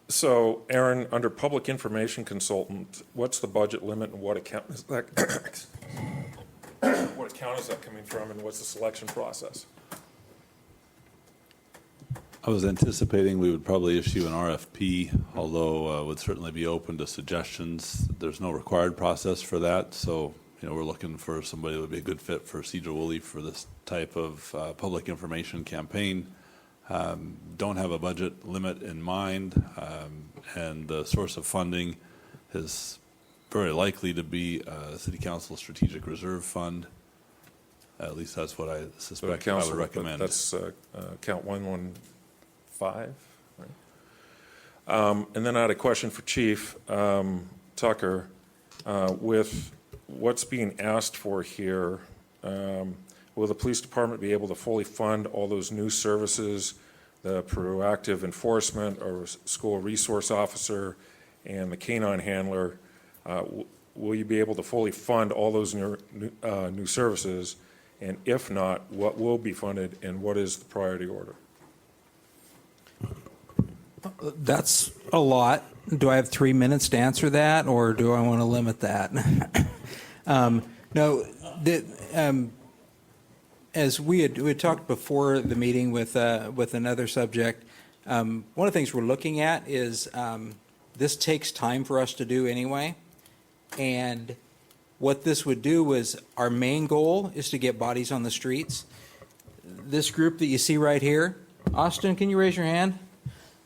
So, Aaron, under public information consultant, what's the budget limit and what account is that? What account is that coming from, and what's the selection process? I was anticipating we would probably issue an RFP, although would certainly be open to suggestions. There's no required process for that, so we're looking for somebody that would be a good fit for Sedro-Woolley for this type of public information campaign. Don't have a budget limit in mind, and the source of funding is very likely to be City Council Strategic Reserve Fund. At least that's what I suspect I would recommend. That's account 115, right? And then I had a question for Chief Tucker. With what's being asked for here, will the police department be able to fully fund all those new services, the proactive enforcement or school resource officer and the canine handler? Will you be able to fully fund all those new services? And if not, what will be funded and what is the priority order? That's a lot. Do I have 3 minutes to answer that, or do I want to limit that? No, as we had talked before the meeting with another subject, one of the things we're looking at is this takes time for us to do anyway, and what this would do is our main goal is to get bodies on the streets. This group that you see right here, Austin, can you raise your hand?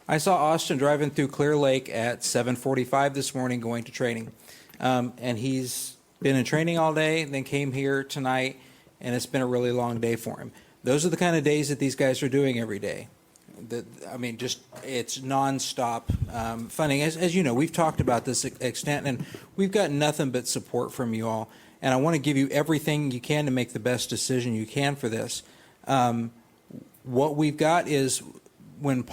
I saw Austin driving through Clear Lake at 7:45 this morning going to training. And he's been in training all day, then came here tonight, and it's been a really long day for him. Those are the kind of days that these guys are doing every day. It's nonstop funding. As you know, we've talked about this extent, and we've got nothing but support from you all. And I want to give you everything you can to make the best decision you can for this. What we've got is when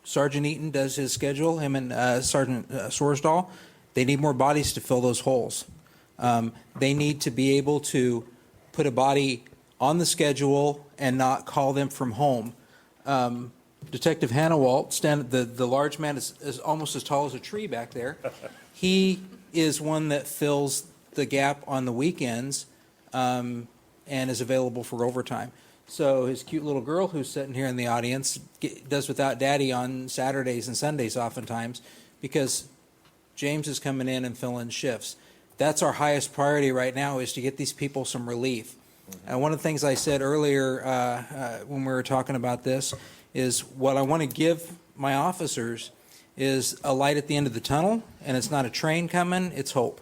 Sergeant Eaton does his schedule, him and Sergeant Sorsdahl, they need more bodies to fill those holes. They need to be able to put a body on the schedule and not call them from home. Detective Hannawalt, the large man is almost as tall as a tree back there. He is one that fills the gap on the weekends and is available for overtime. So his cute little girl who's sitting here in the audience does without daddy on Saturdays and Sundays oftentimes because James is coming in and filling shifts. That's our highest priority right now, is to get these people some relief. And one of the things I said earlier when we were talking about this is what I want to give my officers is a light at the end of the tunnel, and it's not a train coming, it's hope.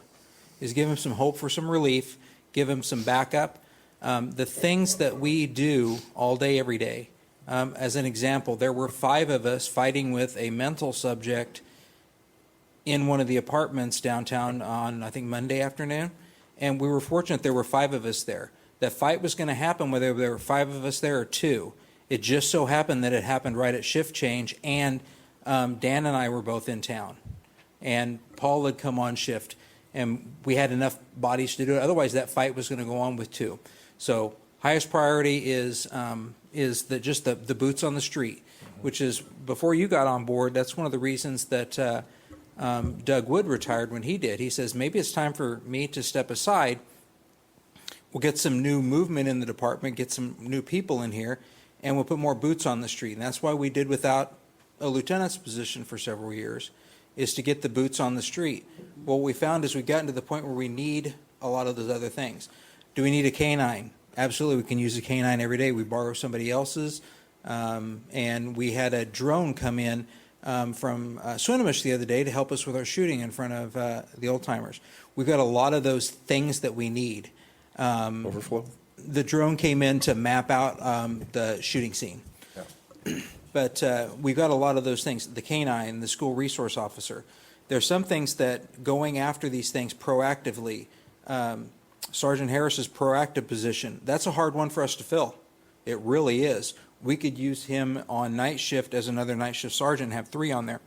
Is give them some hope for some relief, give them some backup. The things that we do all day, every day. As an example, there were 5 of us fighting with a mental subject in one of the apartments downtown on, I think, Monday afternoon. And we were fortunate there were 5 of us there. That fight was going to happen whether there were 5 of us there or 2. It just so happened that it happened right at shift change, and Dan and I were both in town. And Paul had come on shift, and we had enough bodies to do it. Otherwise, that fight was going to go on with 2. So highest priority is the boots on the street, which is, before you got on board, that's one of the reasons that Doug Wood retired when he did. He says, maybe it's time for me to step aside. We'll get some new movement in the department, get some new people in here, and we'll put more boots on the street. And that's why we did without a lieutenant's position for several years, is to get the boots on the street. What we found is we've gotten to the point where we need a lot of those other things. Do we need a canine? Absolutely, we can use a canine every day. We borrow somebody else's. And we had a drone come in from Swinomish the other day to help us with our shooting in front of the old timers. We've got a lot of those things that we need. Overflow? The drone came in to map out the shooting scene. But we've got a lot of those things. The canine, the school resource officer. There's some things that going after these things proactively, Sergeant Harris's proactive position, that's a hard one for us to fill. It really is. We could use him on night shift as another night shift sergeant and have 3 on there.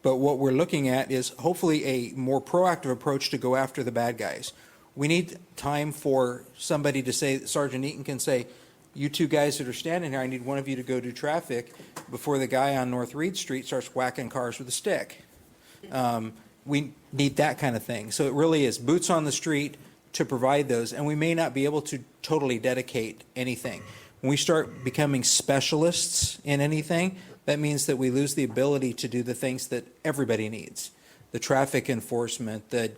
But what we're looking at is hopefully a more proactive approach to go after the bad guys. We need time for somebody to say, Sergeant Eaton can say, you 2 guys that are standing here, I need one of you to go do traffic before the guy on North Reed Street starts whacking cars with a stick. We need that kind of thing. So it really is boots on the street to provide those, and we may not be able to totally dedicate anything. When we start becoming specialists in anything, that means that we lose the ability to do the things that everybody needs. The traffic enforcement, the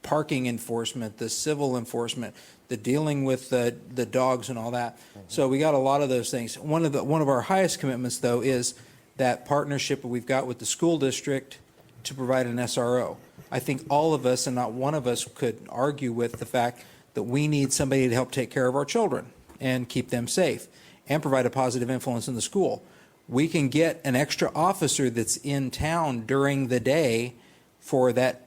parking enforcement, the civil enforcement, the dealing with the dogs and all that. So we got a lot of those things. One of our highest commitments, though, is that partnership that we've got with the school district to provide an SRO. I think all of us, and not one of us, could argue with the fact that we need somebody to help take care of our children and keep them safe and provide a positive influence in the school. We can get an extra officer that's in town during the day for that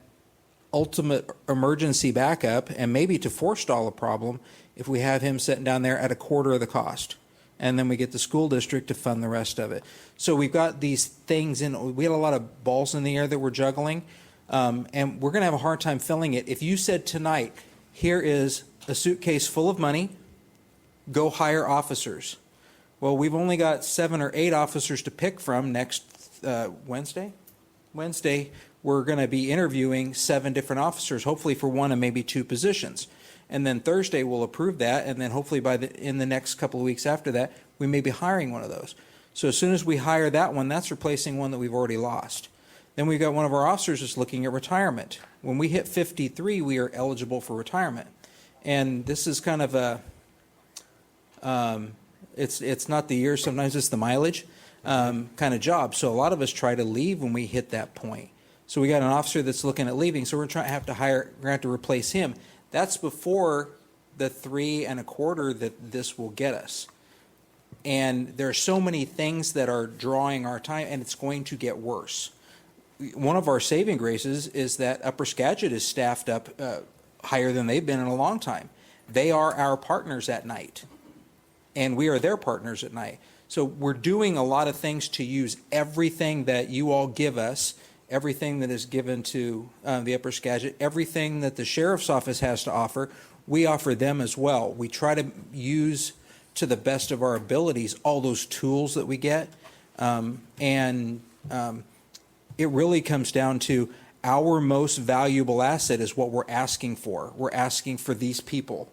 ultimate emergency backup and maybe to forestall a problem if we have him sitting down there at a quarter of the cost. And then we get the school district to fund the rest of it. So we've got these things we had a lot of balls in the air that we're juggling, and we're going to have a hard time filling it. If you said tonight, here is a suitcase full of money, go hire officers. Well, we've only got 7 or 8 officers to pick from next Wednesday. Wednesday, we're going to be interviewing 7 different officers, hopefully for 1 and maybe 2 positions. And then Thursday, we'll approve that, and then hopefully in the next couple of weeks after that, we may be hiring one of those. So as soon as we hire that one, that's replacing one that we've already lost. Then we've got one of our officers that's looking at retirement. When we hit 53, we are eligible for retirement. And this is kind of a, it's not the year, sometimes it's the mileage kind of job. So a lot of us try to leave when we hit that point. So we got an officer that's looking at leaving, so we're going to have to replace him. That's before the 3 1/4 that this will get us. And there are so many things that are drawing our time, and it's going to get worse. One of our saving graces is that Upper Skagit is staffed up higher than they've been in a long time. They are our partners at night, and we are their partners at night. So we're doing a lot of things to use everything that you all give us, everything that is given to the Upper Skagit, everything that the Sheriff's Office has to offer, we offer them as well. We try to use to the best of our abilities all those tools that we get. It really comes down to our most valuable asset is what we're asking for. We're asking for these people.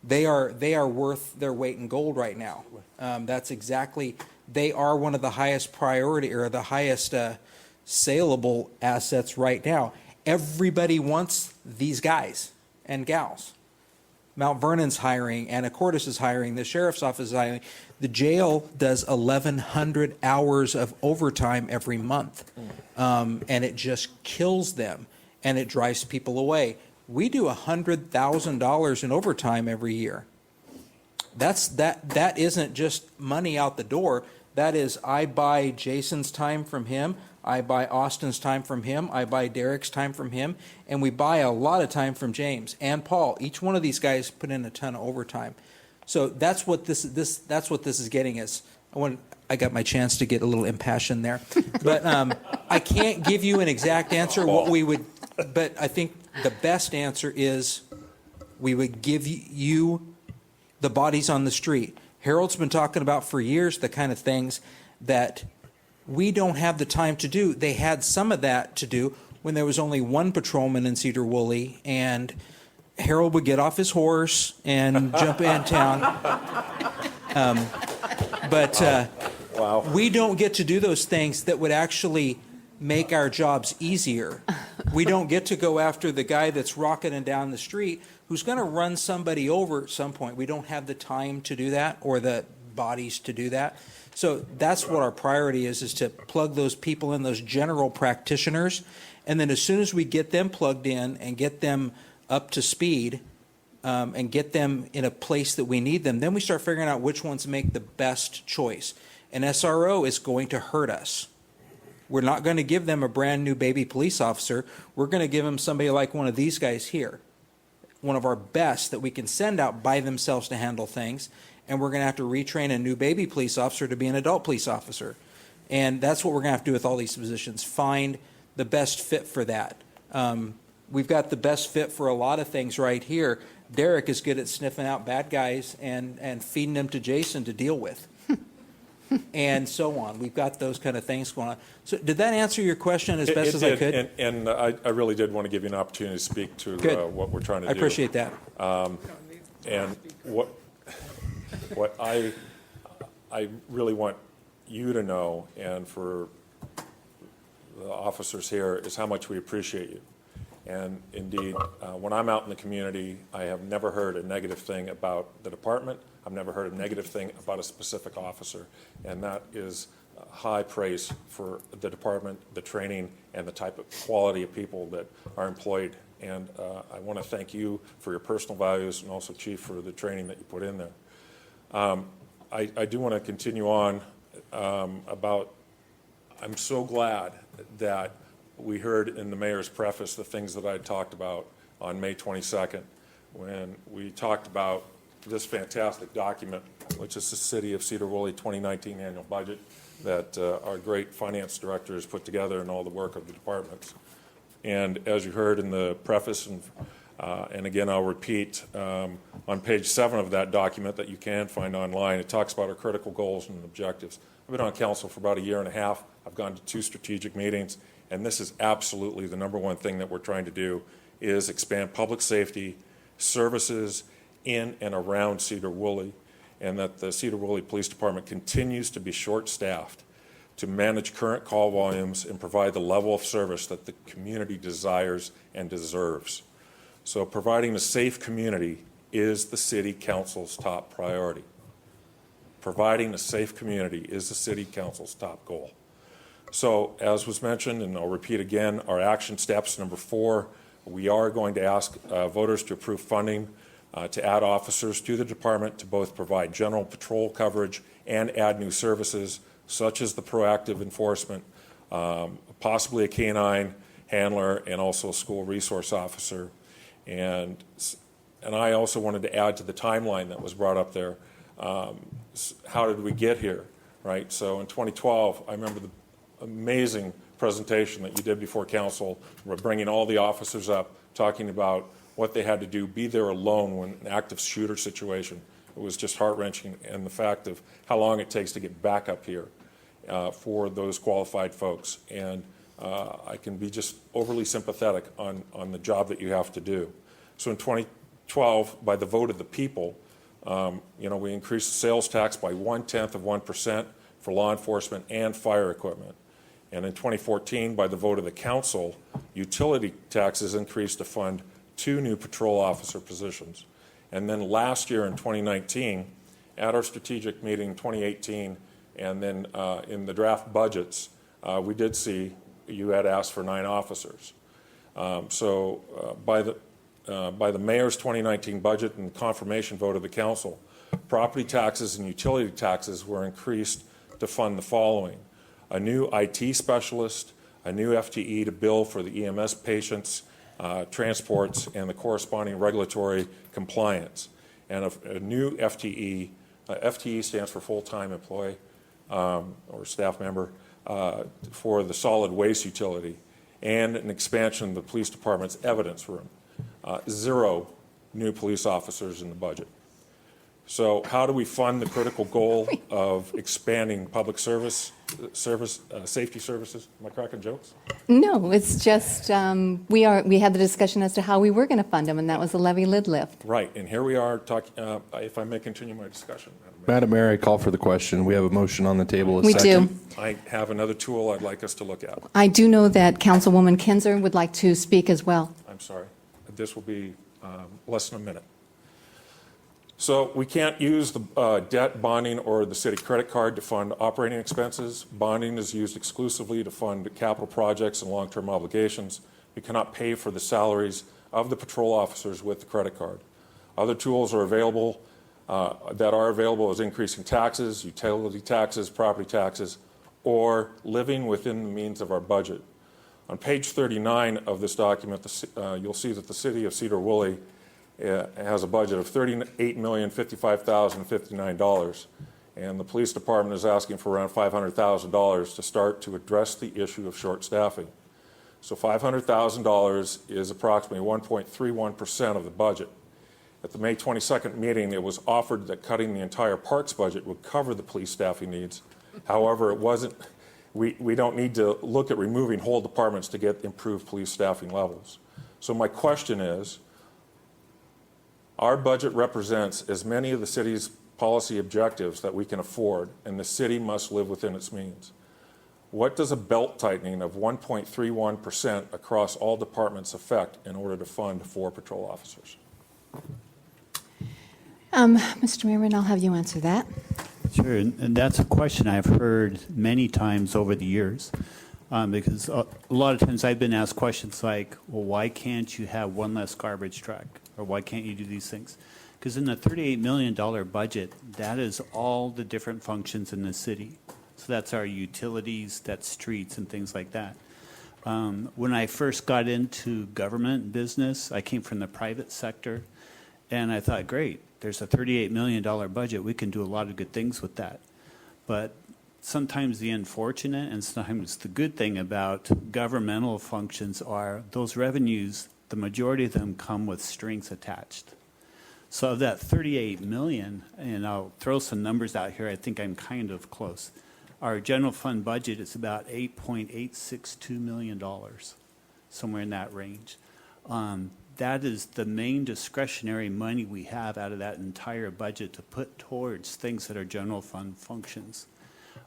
They are worth their weight in gold right now. That's exactly, they are one of the highest priority or the highest saleable assets right now. Everybody wants these guys and gals. Mount Vernon's hiring, Anacortes is hiring, the Sheriff's Office is hiring. The jail does 1,100 hours of overtime every month, and it just kills them, and it drives people away. We do $100,000 in overtime every year. That isn't just money out the door. That is, I buy Jason's time from him, I buy Austin's time from him, I buy Derek's time from him, and we buy a lot of time from James and Paul. Each one of these guys put in a ton of overtime. So that's what this is getting us. I got my chance to get a little impassioned there, but I can't give you an exact answer what we would. But I think the best answer is we would give you the bodies on the street. Harold's been talking about for years the kind of things that we don't have the time to do. They had some of that to do when there was only 1 patrolman in Sedro-Woolley, and Harold would get off his horse and jump in town. Wow. We don't get to do those things that would actually make our jobs easier. We don't get to go after the guy that's rocketing down the street who's going to run somebody over at some point. We don't have the time to do that or the bodies to do that. So that's what our priority is to plug those people in, those general practitioners. And then as soon as we get them plugged in and get them up to speed and get them in a place that we need them, then we start figuring out which ones make the best choice. An SRO is going to hurt us. We're not going to give them a brand new baby police officer. We're going to give them somebody like one of these guys here, one of our best that we can send out by themselves to handle things. And we're going to have to retrain a new baby police officer to be an adult police officer. And that's what we're going to have to do with all these positions, find the best fit for that. We've got the best fit for a lot of things right here. Derek is good at sniffing out bad guys and feeding them to Jason to deal with. And so on. We've got those kind of things going on. So did that answer your question as best as I could? And I really did want to give you an opportunity to speak to what we're trying to do. I appreciate that. And what I really want you to know, and for the officers here, is how much we appreciate you. And indeed, when I'm out in the community, I have never heard a negative thing about the department. I've never heard a negative thing about a specific officer. And that is high praise for the department, the training, and the type of quality of people that are employed. And I want to thank you for your personal values, and also, Chief, for the training that you put in there. I do want to continue on about, I'm so glad that we heard in the mayor's preface the things that I talked about on May 22nd, when we talked about this fantastic document, which is the City of Sedro-Woolley 2019 annual budget that our great finance director has put together, and all the work of the departments. And as you heard in the preface, and again I'll repeat, on page 7 of that document that you can find online, it talks about our critical goals and objectives. I've been on council for about a year and a half. I've gone to 2 strategic meetings, and this is absolutely the number one thing that we're trying to do, is expand public safety services in and around Sedro-Woolley, and that the Sedro-Woolley Police Department continues to be short-staffed to manage current call volumes and provide the level of service that the community desires and deserves. So providing a safe community is the City Council's top priority. Providing a safe community is the City Council's top goal. So as was mentioned, and I'll repeat again, our action steps, number 4, we are going to ask voters to approve funding to add officers to the department to both provide general patrol coverage and add new services, such as the proactive enforcement, possibly a canine handler, and also a school resource officer. And I also wanted to add to the timeline that was brought up there. How did we get here, right? So in 2012, I remember the amazing presentation that you did before council, bringing all the officers up, talking about what they had to do, be there alone when an active shooter situation. It was just heart-wrenching, and the fact of how long it takes to get back up here for those qualified folks. And I can be just overly sympathetic on the job that you have to do. So in 2012, by the vote of the people, we increased the sales tax by 0.1% for law enforcement and fire equipment. And in 2014, by the vote of the council, utility taxes increased to fund 2 new patrol officer positions. And then last year in 2019, at our strategic meeting in 2018, and then in the draft budgets, we did see you had asked for 9 officers. By the mayor's 2019 budget and confirmation vote of the council, property taxes and utility taxes were increased to fund the following: a new IT specialist, a new FTE to bill for the EMS patients, transports, and the corresponding regulatory compliance, and a new FTE. FTE stands for full-time employee or staff member for the solid waste utility, and an expansion of the police department's evidence room. 0 new police officers in the budget. So how do we fund the critical goal of expanding public safety services? Am I cracking jokes? No, it's just, we had the discussion as to how we were going to fund them, and that was the levy lid lift. Right, and here we are talking, if I may continue my discussion, Madam Madam Mayor, I call for the question. We have a motion on the table. A We second. do. I have another tool I'd like us to look at. I do know that Councilwoman Kinzer would like to speak as well. I'm sorry. This will be less than a minute. So we can't use the debt bonding or the city credit card to fund operating expenses. Bonding is used exclusively to fund capital projects and long-term obligations. We cannot pay for the salaries of the patrol officers with the credit card. Other tools are available as increasing taxes, utility taxes, property taxes, or living within the means of our budget. On page 39 of this document, you'll see that the city of Sedro-Woolley has a budget of $38,055,059, and the police department is asking for around $500,000 to start to address the issue of short staffing. So $500,000 is approximately 1.31% of the budget. At the May 22nd meeting, it was offered that cutting the entire parks budget would cover the police staffing needs. However, it wasn't. We don't need to look at removing whole departments to get improved police staffing levels. So my question is, our budget represents as many of the city's policy objectives that we can afford, and the city must live within its means. What does a belt tightening of 1.31% across all departments affect in order to fund 4 patrol officers? Mr. Mayorman, I'll have you answer that. Sure, and that's a question I've heard many times over the years, because a lot of times I've been asked questions like, well, why can't you have one less garbage truck, or why can't you do these things? Because in the $38 million budget, that is all the different functions in the city. So that's our utilities, that's streets and things like that. When I first got into government business, I came from the private sector, and I thought, great, there's a $38 million budget. We can do a lot of good things with that. But sometimes the unfortunate and sometimes the good thing about governmental functions are those revenues, the majority of them come with strings attached. So of that $38 million, and I'll throw some numbers out here, I think I'm kind of close. Our general fund budget is about $8.862 million, somewhere in that range. That is the main discretionary money we have out of that entire budget to put towards things that are general fund functions.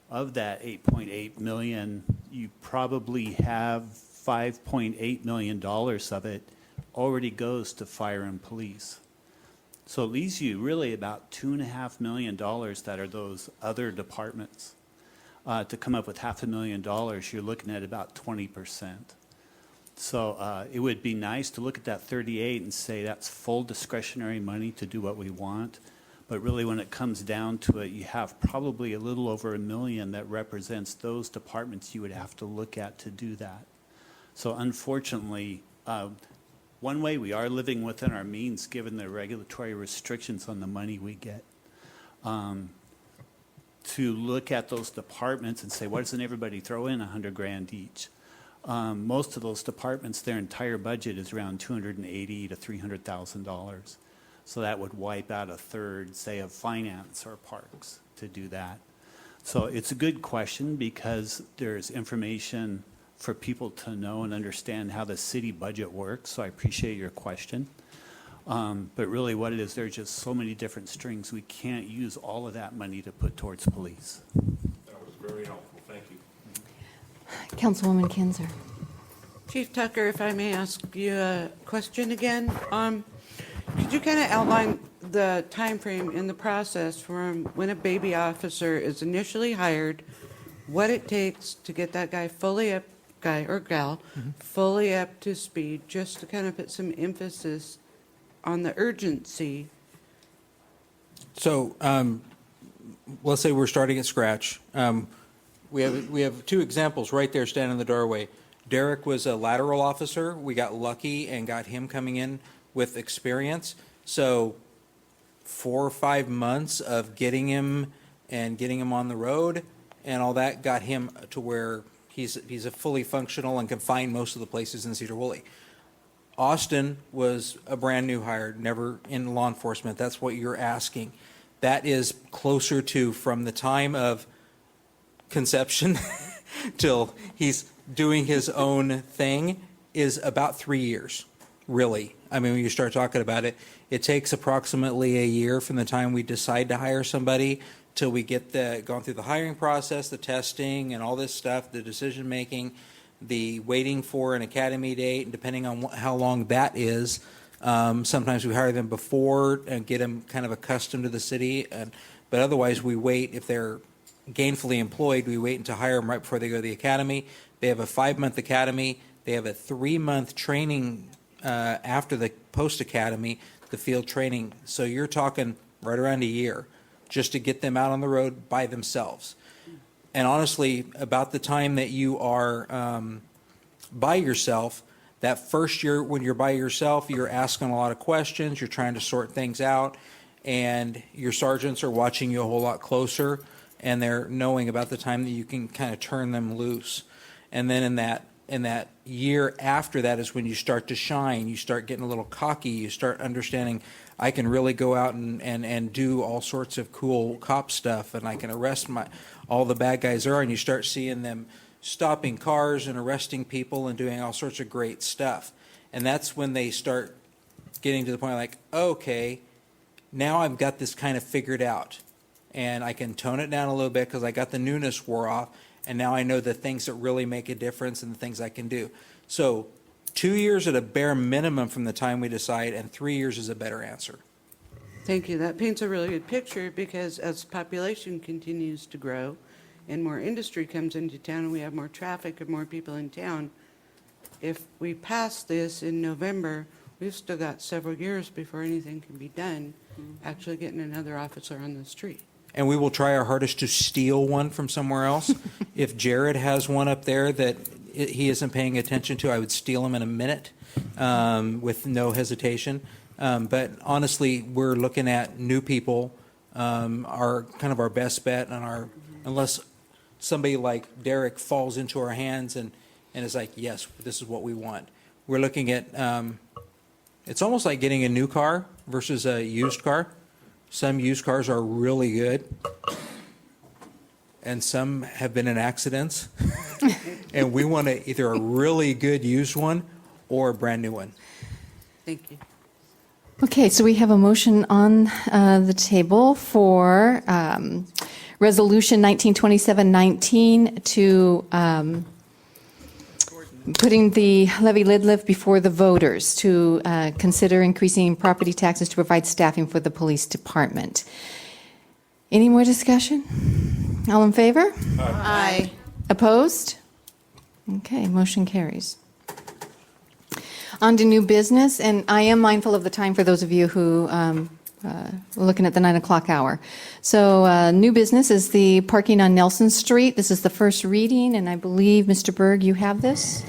Of that 8.8 million, you probably have $5.8 million of it already goes to fire and police. So it leaves you really about $2.5 million that are those other departments. To come up with $500,000, you're looking at about 20%. So it would be nice to look at that 38 and say that's full discretionary money to do what we want. But really when it comes down to it, you have probably a little over $1 million that represents those departments you would have to look at to do that. So unfortunately, one way we are living within our means given the regulatory restrictions on the money we get. To look at those departments and say, why doesn't everybody throw in $100,000 each? Most of those departments, their entire budget is around $280,000 to $300,000. So that would wipe out a third, say, of finance or parks to do that. So it's a good question because there's information for people to know and understand how the city budget works. So I appreciate your question. But really what it is, there's just so many different strings. We can't use all of that money to put towards police. That was very helpful. Thank you. Councilwoman Kinzer. Chief Tucker, if I may ask you a question again. Could you kind of outline the time frame in the process from when a baby officer is initially hired, what it takes to get that guy fully up, guy or gal, fully up to speed, just to kind of put some emphasis on the urgency? So let's say we're starting at scratch. We have 2 examples right there standing in the doorway. Derek was a lateral officer. We got lucky and got him coming in with experience. So 4 or 5 months of getting him on the road and all that got him to where he's a fully functional and can find most of the places in Sedro-Woolley. Austin was a brand new hire, never in law enforcement. That's what you're asking. That is closer to from the time of conception till he's doing his own thing is about 3 years, really. I mean, when you start talking about it, it takes approximately a year from the time we decide to hire somebody till we get gone through the hiring process, the testing and all this stuff, the decision making, the waiting for an academy date, and depending on how long that is. Sometimes we hire them before and get them kind of accustomed to the city, but otherwise we wait. If they're gainfully employed, we wait until hire them right before they go to the academy. They have a 5-month academy. They have a 3-month training after the post-academy, the field training. So you're talking right around a year just to get them out on the road by themselves. And honestly, about the time that you are by yourself, that first year when you're by yourself, you're asking a lot of questions, you're trying to sort things out, and your sergeants are watching you a whole lot closer, and they're knowing about the time that you can kind of turn them loose. And then in that year after that is when you start to shine, you start getting a little cocky, you start understanding I can really go out and do all sorts of cool cop stuff, and I can arrest all the bad guys there, and you start seeing them stopping cars and arresting people and doing all sorts of great stuff. And that's when they start getting to the point like, okay, now I've got this kind of figured out, and I can tone it down a little bit because I got the newness wore off, and now I know the things that really make a difference and the things I can do. So 2 years at a bare minimum from the time we decide, and 3 years is a better answer. Thank you. That paints a really good picture, because as population continues to grow and more industry comes into town and we have more traffic and more people in town, if we pass this in November, we've still got several years before anything can be done, actually getting another officer on the street. And we will try our hardest to steal one from somewhere else. If Jared has one up there that he isn't paying attention to, I would steal him in a minute with no hesitation. But honestly, we're looking at new people, are kind of our best bet, and unless somebody like Derek falls into our hands and is like, yes, this is what we want. We're looking at, it's almost like getting a new car versus a used car. Some used cars are really good, and some have been in accidents. And we want either a really good used one or a brand new one. Thank you. Okay, so we have a motion on the table for Resolution 1927-19 to putting the levy lid lift before the voters to consider increasing property taxes to provide staffing for the police department. Any more discussion? All in favor? Aye. Opposed? Okay, motion carries. On to new business, and I am mindful of the time for those of you who are looking at the 9 o'clock hour. So new business is the parking on Nelson Street. This is the first reading, and I believe, Mr. Berg, you have this?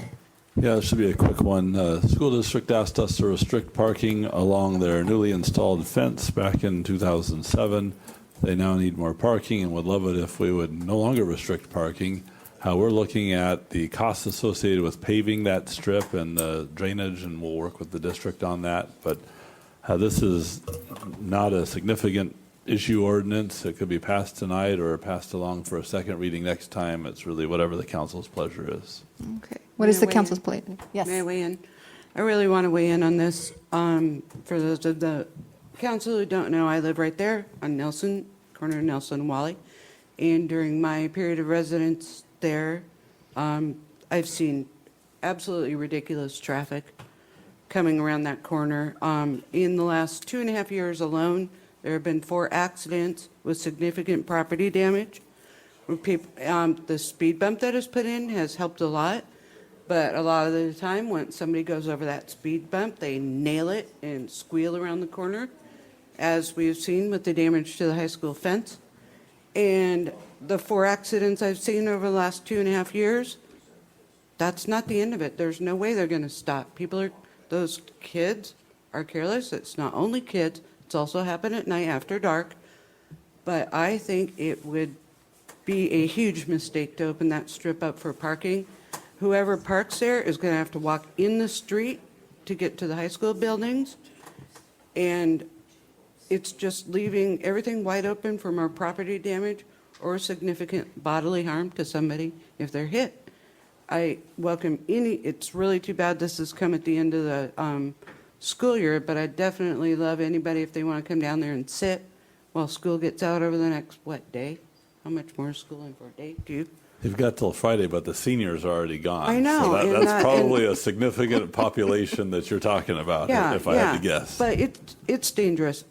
Yeah, it should be a quick one. The school district asked us to restrict parking along their newly installed fence back in 2007. They now need more parking and would love it if we would no longer restrict parking. We're looking at the costs associated with paving that strip and the drainage, and we'll work with the district on that. But this is not a significant issue ordinance. It could be passed tonight or passed along for a second reading next time. It's really whatever the council's pleasure is. Okay. What is the council's pleasure? Yes. May I weigh in? I really want to weigh in on this. For those of the council who don't know, I live right there on Nelson, corner of Nelson and Woolley. And during my period of residence there, I've seen absolutely ridiculous traffic coming around that corner. In the last 2.5 years alone, there have been 4 accidents with significant property damage. The speed bump that is put in has helped a lot, but a lot of the time when somebody goes over that speed bump, they nail it and squeal around the corner, as we've seen with the damage to the high school fence. And the 4 accidents I've seen over the last 2.5 years, that's not the end of it. There's no way they're going to stop. Those kids are careless. It's not only kids. It's also happened at night after dark. But I think it would be a huge mistake to open that strip up for parking. Whoever parks there is going to have to walk in the street to get to the high school buildings. And it's just leaving everything wide open for more property damage or significant bodily harm to somebody if they're hit. I welcome it's really too bad this has come at the end of the school year, but I'd definitely love anybody if they want to come down there and sit while school gets out over the next, what, day? How much more is school in for a day? Do you? You've got till Friday, but the seniors are already gone. I know, So and that's that- probably a significant population that you're talking about, if I had to guess. But it's dangerous.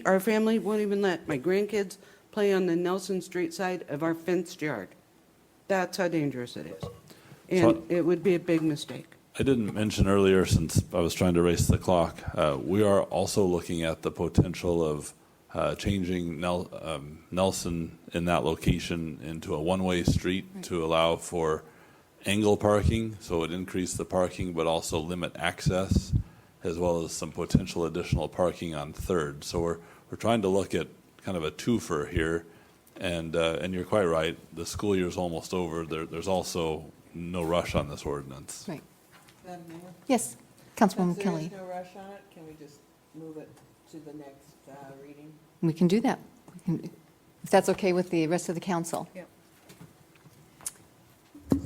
Our family won't even let my grandkids play on the Nelson Street side of our fenced yard. That's how dangerous it is. And it would be a big mistake. I didn't mention earlier, since I was trying to race the clock, we are also looking at the potential of changing Nelson in that location into a one-way street to allow for angle parking, so it would increase the parking but also limit access, as well as some potential additional parking on Third. So we're trying to look at kind of a twofer here, and you're quite right, the school year's almost over. There's also no rush on this ordinance. Right. Madam Mayor? Yes, Councilwoman Since Kelly. there is no rush on it, can we just move it to the next reading? We can do that. If that's okay with the rest of the council. Yep.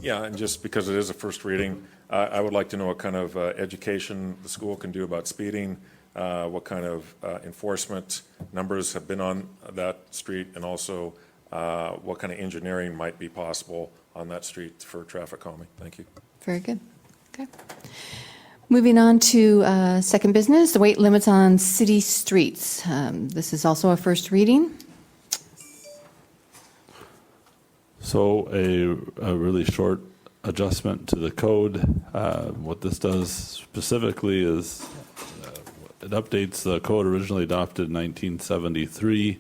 Yeah, and just because it is a first reading, I would like to know what kind of education the school can do about speeding, what kind of enforcement numbers have been on that street, and also what kind of engineering might be possible on that street for traffic calming. Thank you. Very good. Okay. Moving on to second business, the weight limits on city streets. This is also a first reading. So a really short adjustment to the code. What this does specifically is it updates the code originally adopted in 1973.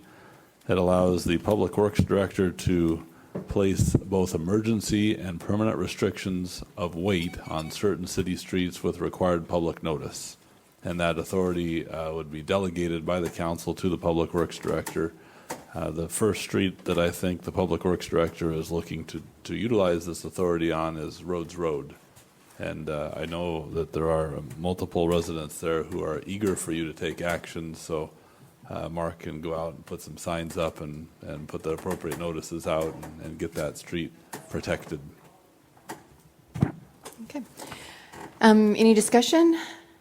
It allows the Public Works Director to place both emergency and permanent restrictions of weight on certain city streets with required public notice. And that authority would be delegated by the council to the Public Works Director. The first street that I think the Public Works Director is looking to utilize this authority on is Rhodes Road. And I know that there are multiple residents there who are eager for you to take action, so Mark can go out and put some signs up and put the appropriate notices out and get that street protected. Okay. Any discussion?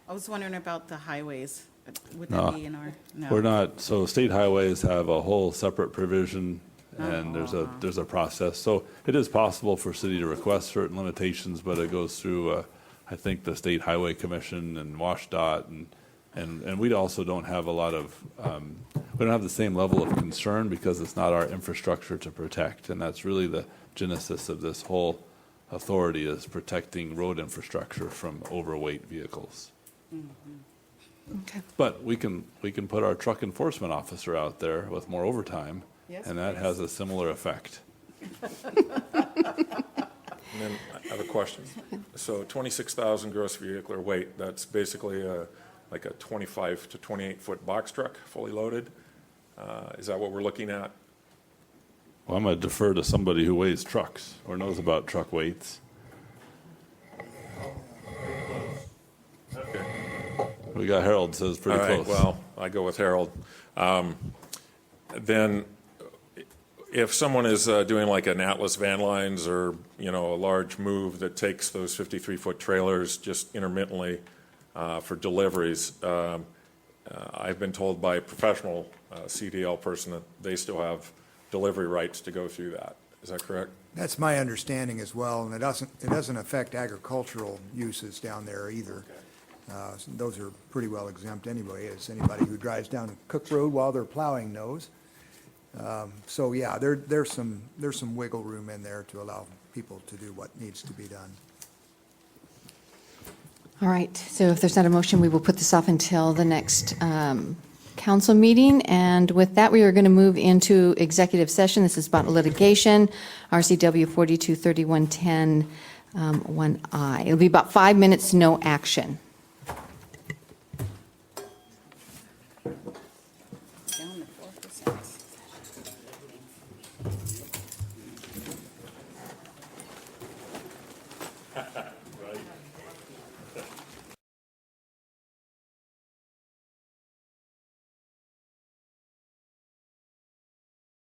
I was wondering about the highways. Would No, that be in our? No. We're not. So state highways have a whole separate provision, and there's a process. So it is possible for city to request certain limitations, but it goes through, I think, the State Highway Commission and WashDOT, and we also don't have a lot of, we don't have the same level of concern because it's not our infrastructure to protect, and that's really the genesis of this whole authority, is protecting road infrastructure from overweight vehicles. Okay. But we can put our truck enforcement officer out there with more overtime, Yes, and that please. has a similar effect. And then I have a question. So 26,000 gross vehicular weight, that's basically like a 25 to 28-foot box truck, fully loaded? Is that what we're looking at? Well, I'm going to defer to somebody who weighs trucks or knows about truck weights. Okay. We got Harold says pretty All right, close. well, I go with Harold. Then if someone is doing like an Atlas Van Lines or, a large move that takes those 53-foot trailers just intermittently for deliveries, I've been told by a professional CDL person that they still have delivery rights to go through that. Is that correct? That's my understanding as well, and it doesn't affect agricultural uses down there either. Those are pretty well exempt anyway, as anybody who drives down Cook Road while they're plowing knows. So yeah, there's some wiggle room in there to allow people to do what needs to be done. All right, so if there's not a motion, we will put this off until the next council meeting. And with that, we are going to move into executive session. This is about litigation, RCW 423110 1I. It'll be about 5 minutes, no action.